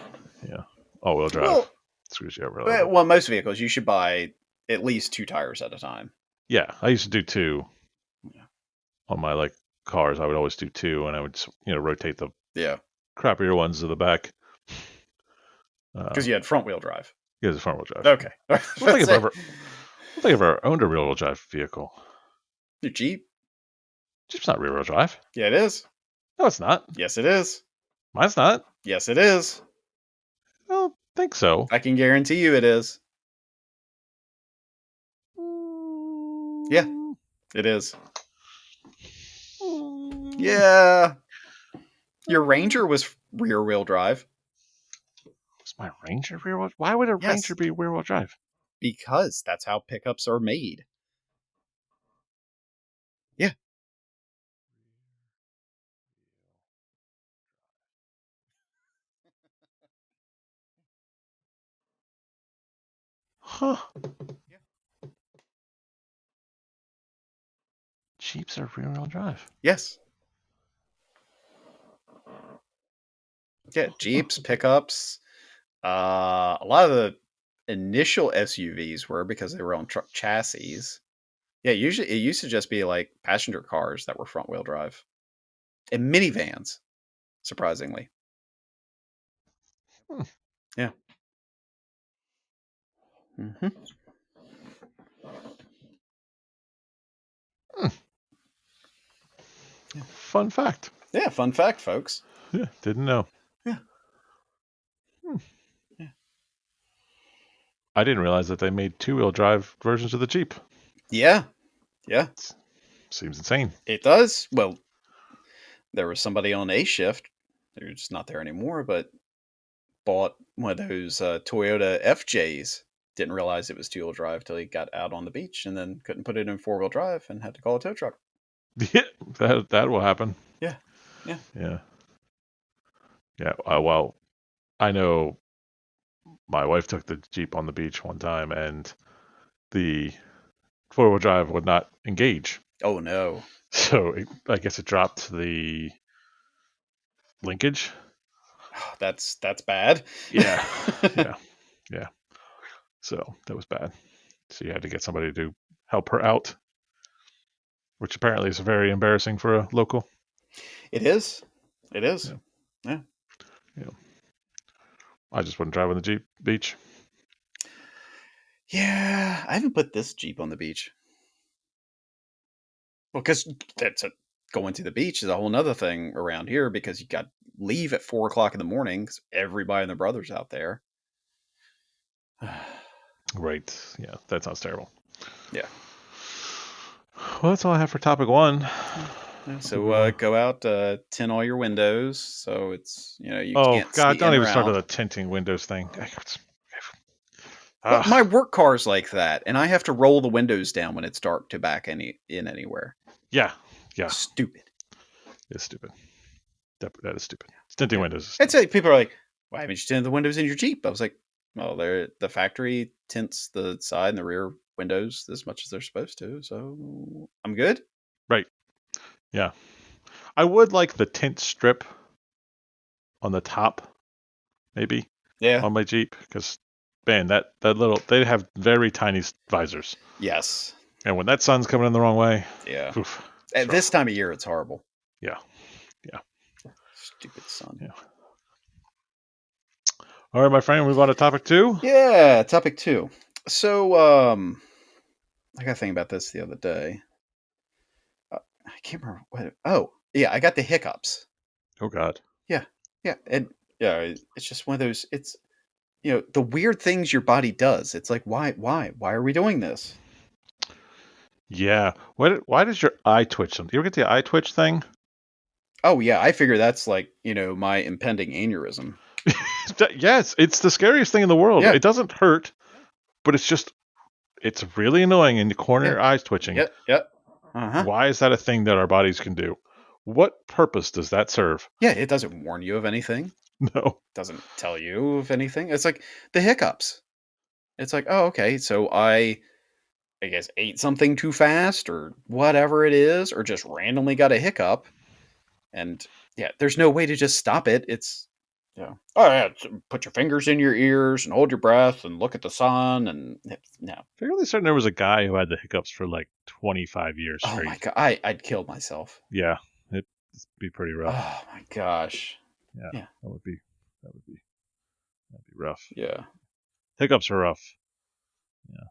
Yeah, all-wheel drive. Well, screws you over a little bit. Well, most vehicles you should buy at least 2 tires at a time. Yeah, I used to do two Yeah. on my like cars. I would always do two, and I would rotate the Yeah, crappier ones to the back. because you had front wheel drive. Yeah, it's front wheel drive. Okay, that's it. I don't think I've ever owned a rear wheel drive vehicle. Your Jeep? Jeep's not rear wheel drive. Yeah, it is. No, it's not. Yes, it is. Mine's not. Yes, it is. I don't think so. I can guarantee you it is. Yeah, it is. Yeah, your Ranger was rear wheel drive. Was my Ranger rear wheel? Why would a Ranger Yes, be rear wheel drive? because that's how pickups are made. Yeah. Huh. Yeah. Jeeps are rear wheel drive. Yes. Yeah, Huh. Jeeps, pickups. A lot of the initial SUVs were because they were on truck chassis. Yeah, usually it used to just be like passenger cars that were front wheel drive and minivans, surprisingly. Hmm. Yeah. Hmm. Hmm. Yeah. Fun fact. Yeah. Fun fact, folks. Yeah, didn't know. Yeah. Hmm. Yeah. I didn't realize that they made two wheel drive versions of the Jeep. Yeah. Yeah. Seems insane. It does. Well, there was somebody on A shift. They're just not there anymore, but bought one of those Toyota FJs. Didn't realize it was 2-wheel drive till he got out on the beach and then couldn't put it in 4-wheel drive and had to call a tow truck. Yeah, that will happen. Yeah. Yeah. Yeah, yeah. Well, I know my wife took the Jeep on the beach one time, and the four wheel drive would not engage. Oh no. So I guess it dropped the linkage. That's bad. Yeah, yeah, yeah. So that was bad. So you had to get somebody to help her out, which apparently is very embarrassing for a local. It is. It is. Yeah, Yeah. yeah. I just wouldn't drive on the Jeep beach. Yeah. I haven't put this Jeep on the beach. Well, because going to the beach is a whole nother thing around here because you got leave at 4 o'clock in the morning. 'Cause everybody and their brothers out there. Right. Yeah, that sounds terrible. Yeah. Well, that's all I have for topic one. Yeah. Yeah, Do we so want? go out, tint all your windows so it's you Oh can't God! see Don't in even or start on out. the tinting windows thing. But my Ah, work car's like that, and I have to roll the windows down when it's dark to back in anywhere. yeah, yeah. Stupid. It's stupid. That is stupid. Tinting Yeah. windows is It's stupid. like people are like, "Why haven't you tinted the windows in your Jeep?" I was like, "Well, the factory tints the side and the rear windows as much as they're supposed to, so I'm good." Right. Yeah. I would like the tint strip on the top, maybe Yeah. on my Jeep, because man, that little they have very tiny visors, Yes. and when that sun's coming in the wrong way, Yeah. oof, it's At this rough. time of year, it's horrible. Yeah. Yeah. Stupid sun. Yeah. All right, my friend, move on to topic two. Yeah. Topic 2. So, I got to think about this the other day. I can't remember what. Oh, yeah, I got the hiccups. Oh God. Yeah, yeah, and yeah, it's just one of those. It's the weird things your body does. It's like why are we doing this? Yeah. Why does your eye twitch? You ever get the eye twitch thing? Oh yeah, I figure that's like my impending aneurysm. Yes, it's the scariest thing in the world. Yeah, It doesn't hurt, but it's really annoying in the corner of yeah, your eyes twitching. yep, yep. Uh huh. Why is that a thing that our bodies can do? What purpose does that serve? Yeah, it doesn't warn you of anything. No. Doesn't tell you of anything. It's like the hiccups. It's like, oh, okay, so I guess ate something too fast or whatever it is, or just randomly got a hiccup. And yeah, there's no way to just stop it. Yeah. Oh yeah. Put your fingers in your ears and hold your breath and look at the sun and no. Fairly certain there was a guy who had the hiccups for like 25 years Oh my straight. god. I'd kill myself. Yeah, it'd be pretty rough. Oh my gosh. Yeah, Yeah. that would be that would be that'd be rough. Yeah. Hiccups are rough. Yeah,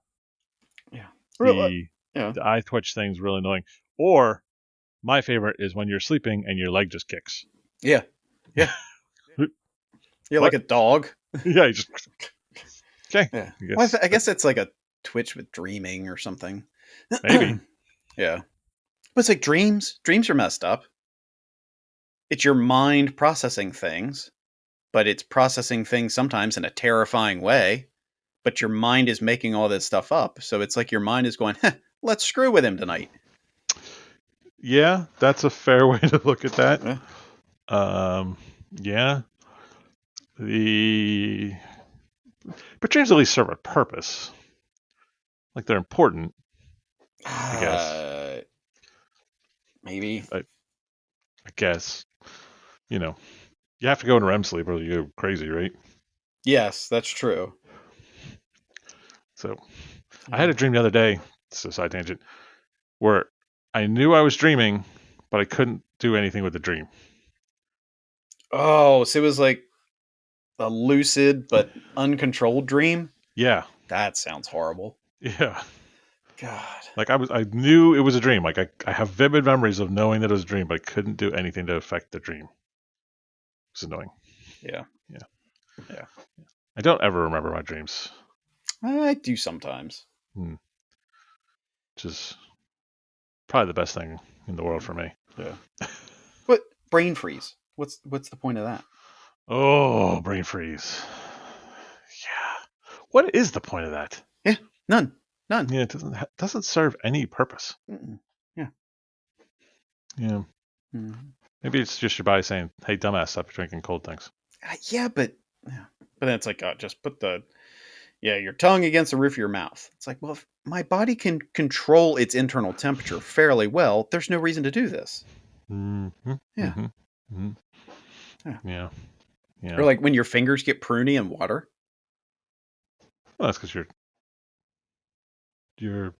Yeah. Really. the Yeah. the eye twitch thing's really annoying. Or my favorite is when you're sleeping and your leg just kicks. Yeah. Yeah. You're like What? a dog. Yeah, you just okay. Yeah. I Well, guess I guess it's like a twitch with dreaming or something. maybe. Yeah. But it's like dreams. Dreams are messed up. It's your mind processing things, but it's processing things sometimes in a terrifying way. But your mind is making all this stuff up. So it's like your mind is going, let's screw with him tonight. Yeah, that's a fair way to look at that. Yeah. Yeah. The but dreams at least serve a purpose. Like they're important, I guess. Uh, maybe. I, I guess. You know, you have to go into REM sleep or you go crazy, right? Yes, that's true. So I Yeah. had a dream the other day, it's a side tangent, where I knew I was dreaming, but I couldn't do anything with the dream. Oh, so it was like a lucid but uncontrolled dream? Yeah. That sounds horrible. Yeah. God. Like I knew it was a dream. Like I have vivid memories of knowing that it was a dream, but I couldn't do anything to affect the dream. It's annoying. Yeah. Yeah. Yeah. I don't ever remember my dreams. I do sometimes. Which is probably the best thing in the world for me. Yeah. But brain freeze. What's the point of that? Oh, brain freeze. Yeah. What is the point of that? Yeah. None. None. Yeah, it doesn't serve any purpose. Mm-mm. Yeah. Yeah. Mm-hmm. Maybe it's just your body saying, "Hey, dumbass, stop drinking cold things." Yeah, but then it's like just put your tongue against the roof of your mouth. It's like, well, if my body can control its internal temperature fairly well, there's no reason to do this. Mm-hmm. Yeah. Mm-hmm. Mm-hmm. Yeah. Yeah. Or Yeah. like when your fingers get pruny in water. Well, that's because you're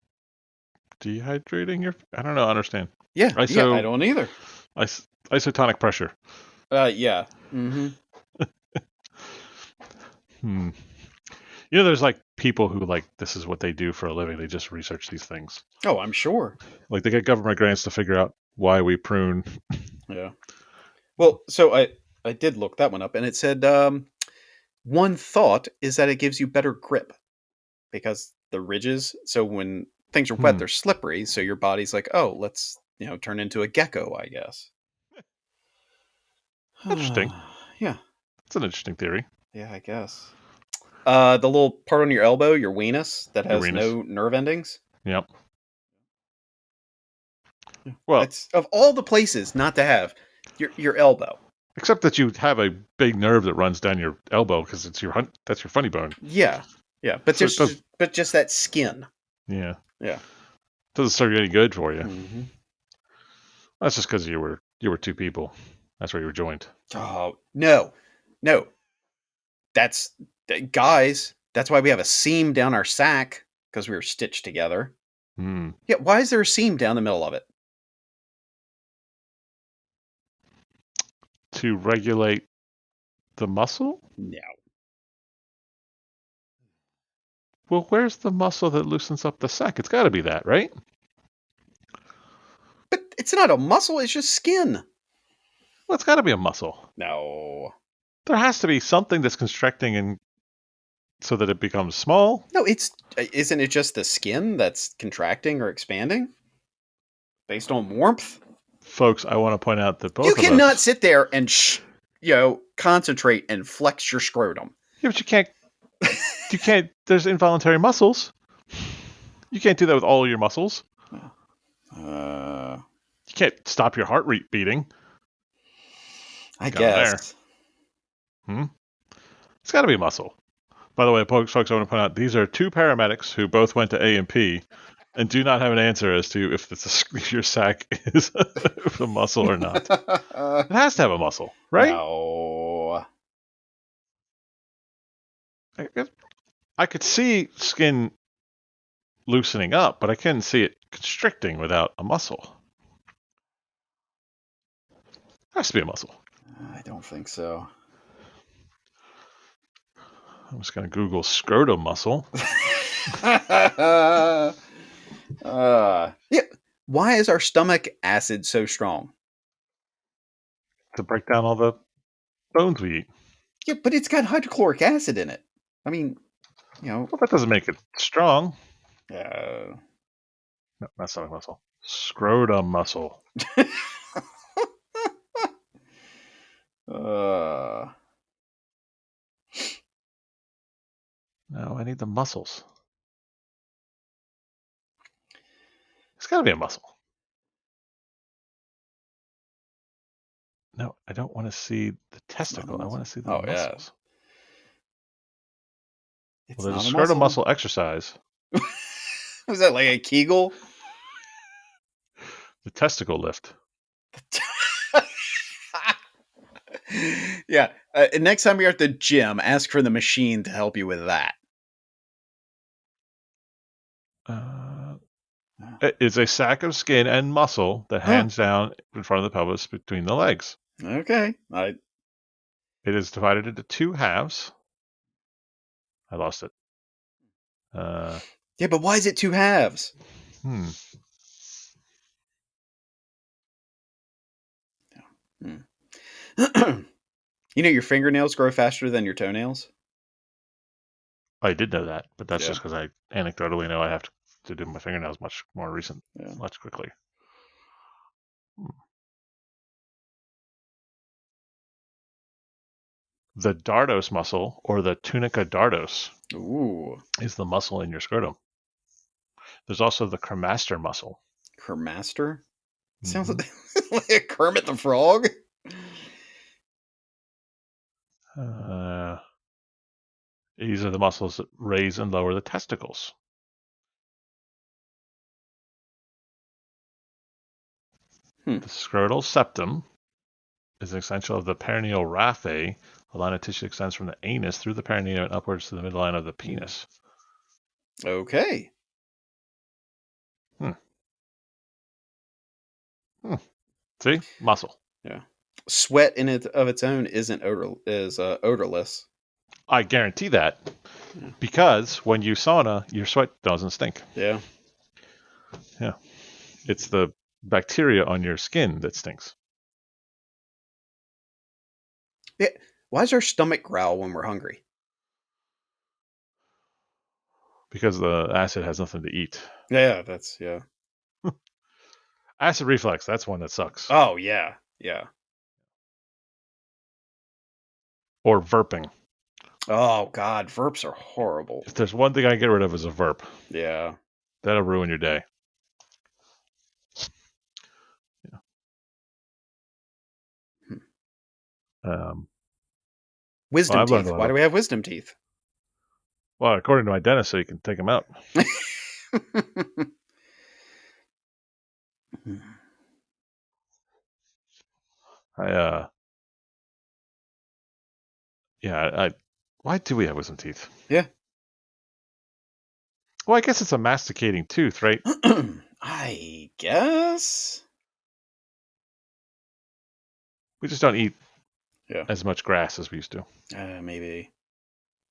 dehydrating your. I don't know. I understand. Yeah. Yeah. I Iso don't either. isotonic pressure. Yeah. Mm-hmm. Hmm. There's like people who like this is what they do for a living. They just research these things. Oh, I'm sure. Like they get government grants to figure out why we prune. Yeah. Well, so I did look that one up, and it said one thought is that it gives you better grip because the ridges. So when things are wet, Hmm. they're slippery. So your body's like, oh, let's turn into a gecko, I guess. Interesting. Yeah. That's an interesting theory. Yeah, I guess. The little part on your elbow, your weenus, that has Uranus. no nerve endings. Yep. Yeah. Well, That's of all the places not to have your elbow. except that you have a big nerve that runs down your elbow because it's that's your funny bone. Yeah, yeah, but So it does. just that skin. Yeah. Yeah. Doesn't serve you any good for you. Mm-hmm. That's just because you were two people. That's where you were joined. Oh no, no. That's guys. That's why we have a seam down our sack because we were stitched together. Hmm. Yeah. Why is there a seam down the middle of it? To regulate the muscle? No. Well, where's the muscle that loosens up the sac? It's got to be that, right? But it's not a muscle. It's just skin. Well, it's got to be a muscle. No. There has to be something that's constricting and so that it becomes small. No, isn't it just the skin that's contracting or expanding based on warmth? Folks, I want to point out that You both of cannot us. sit there and concentrate and flex your scrotum. Yeah, but you can't. You can't. There's involuntary muscles. You can't do that with all your muscles. Uh, You can't stop your heart rate beating. I Got him there. guess. Hmm? It's got to be a muscle. By the way, folks, I want to point out these are two paramedics who both went to A&P and do not have an answer as to if your sac is a muscle or not. It has to have a muscle, right? No. I could see skin loosening up, but I couldn't see it constricting without a muscle. There has to be a muscle. I don't think so. I'm just going to Google scrotum muscle. Yeah. Why is our stomach acid so strong? To break down all the bones we eat. Yeah, but it's got hydrochloric acid in it. I mean, you know. Well, that doesn't make it strong. Uh, No, not stomach muscle. Scrotum muscle. uh, No, I need the muscles. It's got to be a muscle. No, I don't want to see the it's not a testicle. I want muscle. to see the Oh yeah, muscles. it's Well, there's not a a scrotum muscle. muscle exercise. Was that like a Kegel? The testicle lift. Yeah. Next time you're at the gym, ask for the machine to help you with that. Uh, it is a sack of skin and muscle that Huh. hangs down in front of the pelvis between the legs. Okay. It is divided into two halves. I lost it. Yeah, but why is it two halves? Hmm. Hmm. You know your fingernails grow faster than your toenails? I did know that, but that's Yeah. just because I anecdotally know I have to do my fingernails Yeah. much quickly. The dardos muscle, or the tunica dardos, Ooh. is the muscle in your scrotum. There's also the cremaster muscle. Kermaster? Sounds Mm-hmm. like a Kermit the Frog. Uh, these are the muscles that raise and lower the testicles. Hmm. The scrotal septum is an extension of the perineal raphe. A line of tissue extends from the anus through the perineum and upwards to the midline of the penis. Okay. Hmm. Hmm. See? Muscle. Yeah. Sweat in it of its own isn't odorless. I guarantee that Yeah. because when you sauna, your sweat doesn't stink. Yeah. Yeah. It's the bacteria on your skin that stinks Yeah. Why does our stomach growl when we're hungry? because the acid has nothing to eat. Yeah, that's yeah. Acid reflux, that's one that sucks. Oh yeah. Yeah. Or verping. Oh god, verps are horrible. If there's one thing I get rid of is a verp. Yeah. That'll ruin your day. Hmm. Um, well, Wisdom I've learned teeth. a lot Why do of. we have wisdom teeth? Well, according to my dentist, so you can take them out. I yeah, why do we have wisdom teeth? Yeah. Well, I guess it's a masticating tooth, right? I guess. We just don't eat Yeah. as much grass as we used to. Maybe.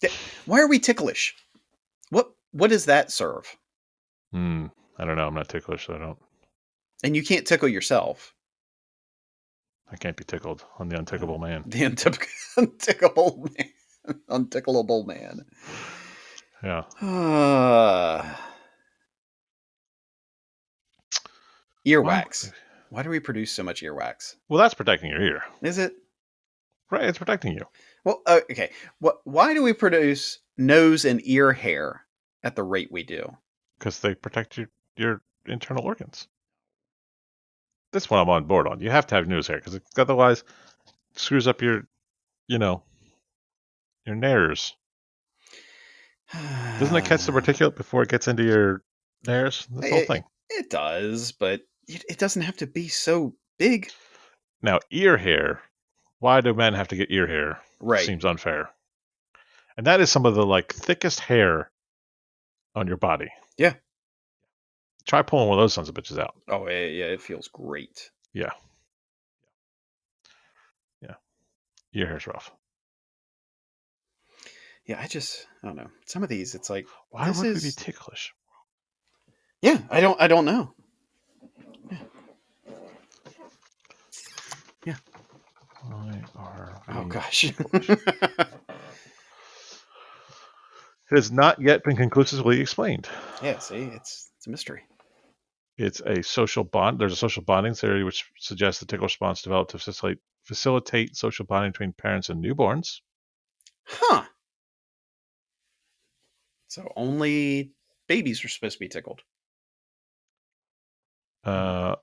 Yeah. Why are we ticklish? What does that serve? Hmm. I don't know. I'm not ticklish, so And you can't tickle yourself. I can't be tickled. I'm the untickable man. The untickable man. Untickleable man. Yeah. Why? Earwax. Why do we produce so much earwax? Well, that's protecting your ear, Is it? right? It's protecting you Well, okay. Why do we produce nose and ear hair at the rate we do? because they protect your internal organs. This one I'm on board on. You have to have nose hair because otherwise it screws up you know, your nares. Doesn't it catch the particulate before it gets into your nares? That's the whole it, thing. it does, but it doesn't have to be so big. Now, ear hair. Why do men have to get ear hair? Right. Seems unfair. And that is some of the thickest hair on your body. Yeah. Try pulling one of those sons of bitches out. Oh, yeah, it feels great. Yeah. Yeah. Your hair's rough. Yeah, I don't know. Some of these, it's like Why this would we be is. ticklish? Yeah, I don't know. Yeah, yeah. Why are Oh we gosh. ticklish? It has not yet been conclusively explained. Yeah, see, it's a mystery. It's a social bond. There's a social bonding theory which suggests the tickle response developed to facilitate social bonding between parents and newborns. Huh. So only babies are supposed to be tickled. Hmm. Uh,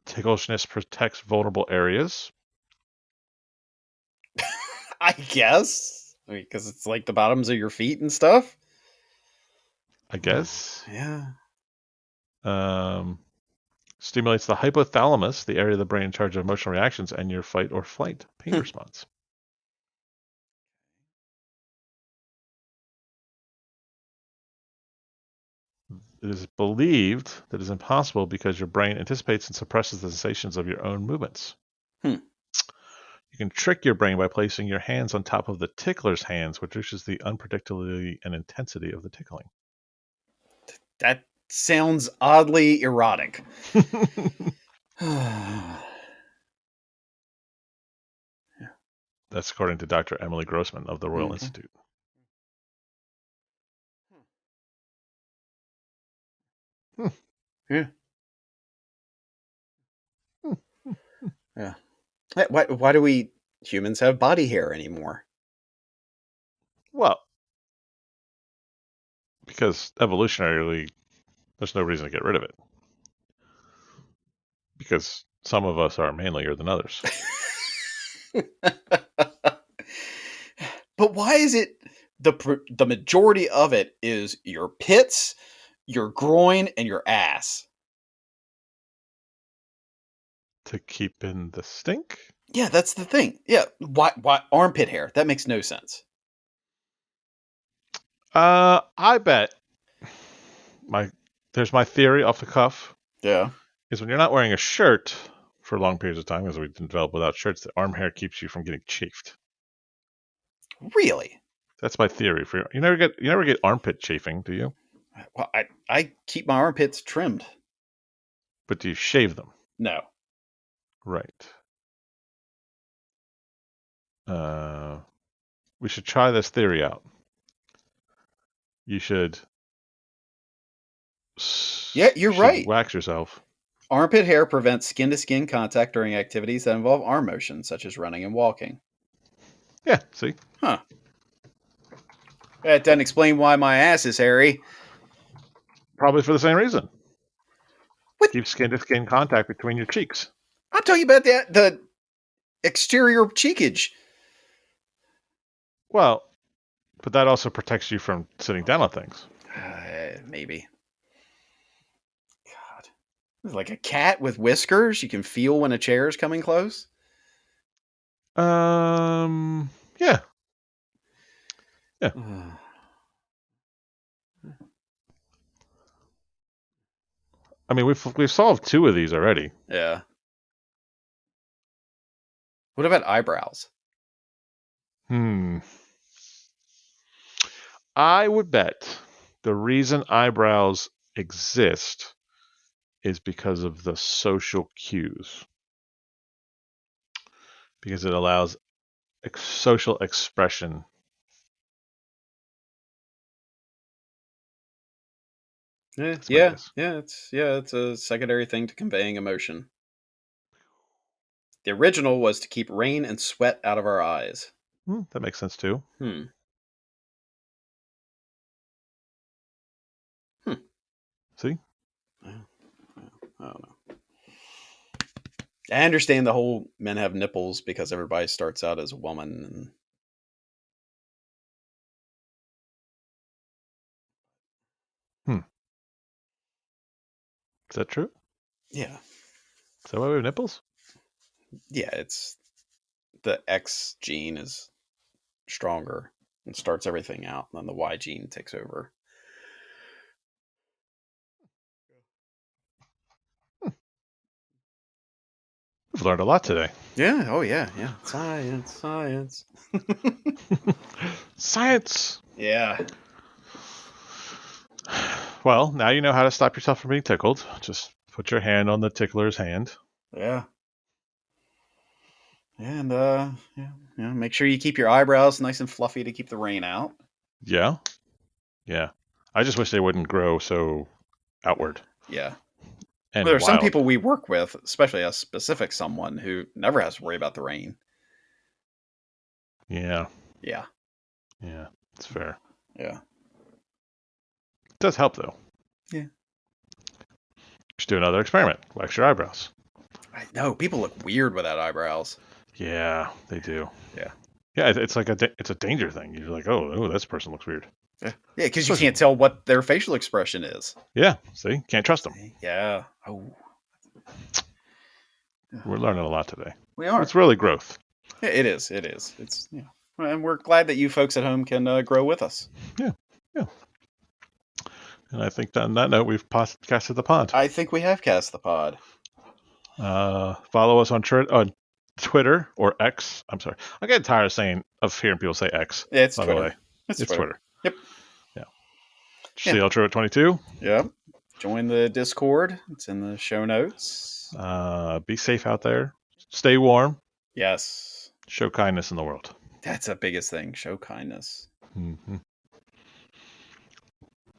Ticklishness protects vulnerable areas. I guess. Because it's like the bottoms of your feet and stuff. I guess. Yeah. Um, Stimulates the hypothalamus, the area of the brain in charge of emotional reactions, and your fight or flight pain Hmm. response. It is believed that it is impossible because your brain anticipates and suppresses the sensations of your own movements. Hmm. You can trick your brain by placing your hands on top of the tickler's hands, which reduces the unpredictability and intensity of the tickling. That sounds oddly erotic. Yeah. That's according to Dr. Emily Grossman of the Royal Okay. Institute. Hmm. Yeah. Hmm. Yeah. Why do we humans have body hair anymore? Well, because evolutionarily, there's no reason to get rid of it. Because some of us are manlier than others. But why is it the majority of it is your pits, your groin, and your ass? To keep in the stink? Yeah, that's the thing. Yeah, why armpit hair? That makes no sense. I bet my there's my theory off the cuff Yeah. is when you're not wearing a shirt for long periods of time, as we develop without shirts, the arm hair keeps you from getting chafed. Really? That's my theory. For you never get armpit chafing, do you? Well, I keep my armpits trimmed. But do you shave them? No. Right. Uh, we should try this theory out. You should Yeah, you you're should right. wax yourself. Armpit hair prevents skin to skin contact during activities that involve arm motion, such as running and walking. Yeah. See, Huh. That doesn't explain why my ass is hairy. probably for the same reason. What? Keep skin to skin contact between your cheeks. I'm talking about the exterior cheekage. Well, but that also protects you from sitting down on things. Maybe. God. It's like a cat with whiskers. You can feel when a chair is coming close. Yeah, yeah. I mean, we've solved two of these already. Yeah. What about eyebrows? Hmm. I would bet the reason eyebrows exist is because of the social cues, because it allows social expression. That's my guess. It's a secondary thing to conveying emotion. The original was to keep rain and sweat out of our eyes. That makes sense too. Hmm. Hmm. See? I don't know. I understand the whole men have nipples because everybody starts out as a woman and Hmm. Is that true? yeah. Is that why we have nipples? Yeah, it's the X gene is stronger and starts everything out. And then the Y gene takes over. We've learned a lot today. Yeah. Oh yeah. Yeah. Science. Science. Science. Yeah. Well, now you know how to stop yourself from being tickled. Just put your hand on the tickler's hand. Yeah. And yeah, make sure you keep your eyebrows nice and fluffy to keep the rain out. Yeah. Yeah. I just wish they wouldn't grow so outward Yeah. Well, and there are some wild. people we work with, especially a specific someone who never has to worry about the rain. Yeah. Yeah. Yeah. It's fair. Yeah. It does help though. Yeah. Just do another experiment. Wax your eyebrows. I know people look weird without eyebrows. Yeah, they do. Yeah. Yeah, it's like it's a danger thing. You're like, oh, this person looks weird. Yeah, because you Especially, can't tell what their facial expression is. yeah. See, can't trust them. Yeah. Oh, We're learning a lot today. we are. It's really growth. Yeah, it is. It is. It's yeah. And we're glad that you folks at home can grow with us. Yeah, yeah. And I think on that note, we've podcasted the pond. I think we have cast the pod. Follow us on Twitter or X. I'm sorry. I get tired of hearing people say X. Yeah, it's By the Twitter. way, It's it's Twitter. Twitter. Yep. Yeah. Yeah. CLTro22. Yep. Join the Discord. It's in the show notes. Be safe out there. Stay warm. Yes. Show kindness in the world. That's the biggest thing. Show kindness. Mm-hmm.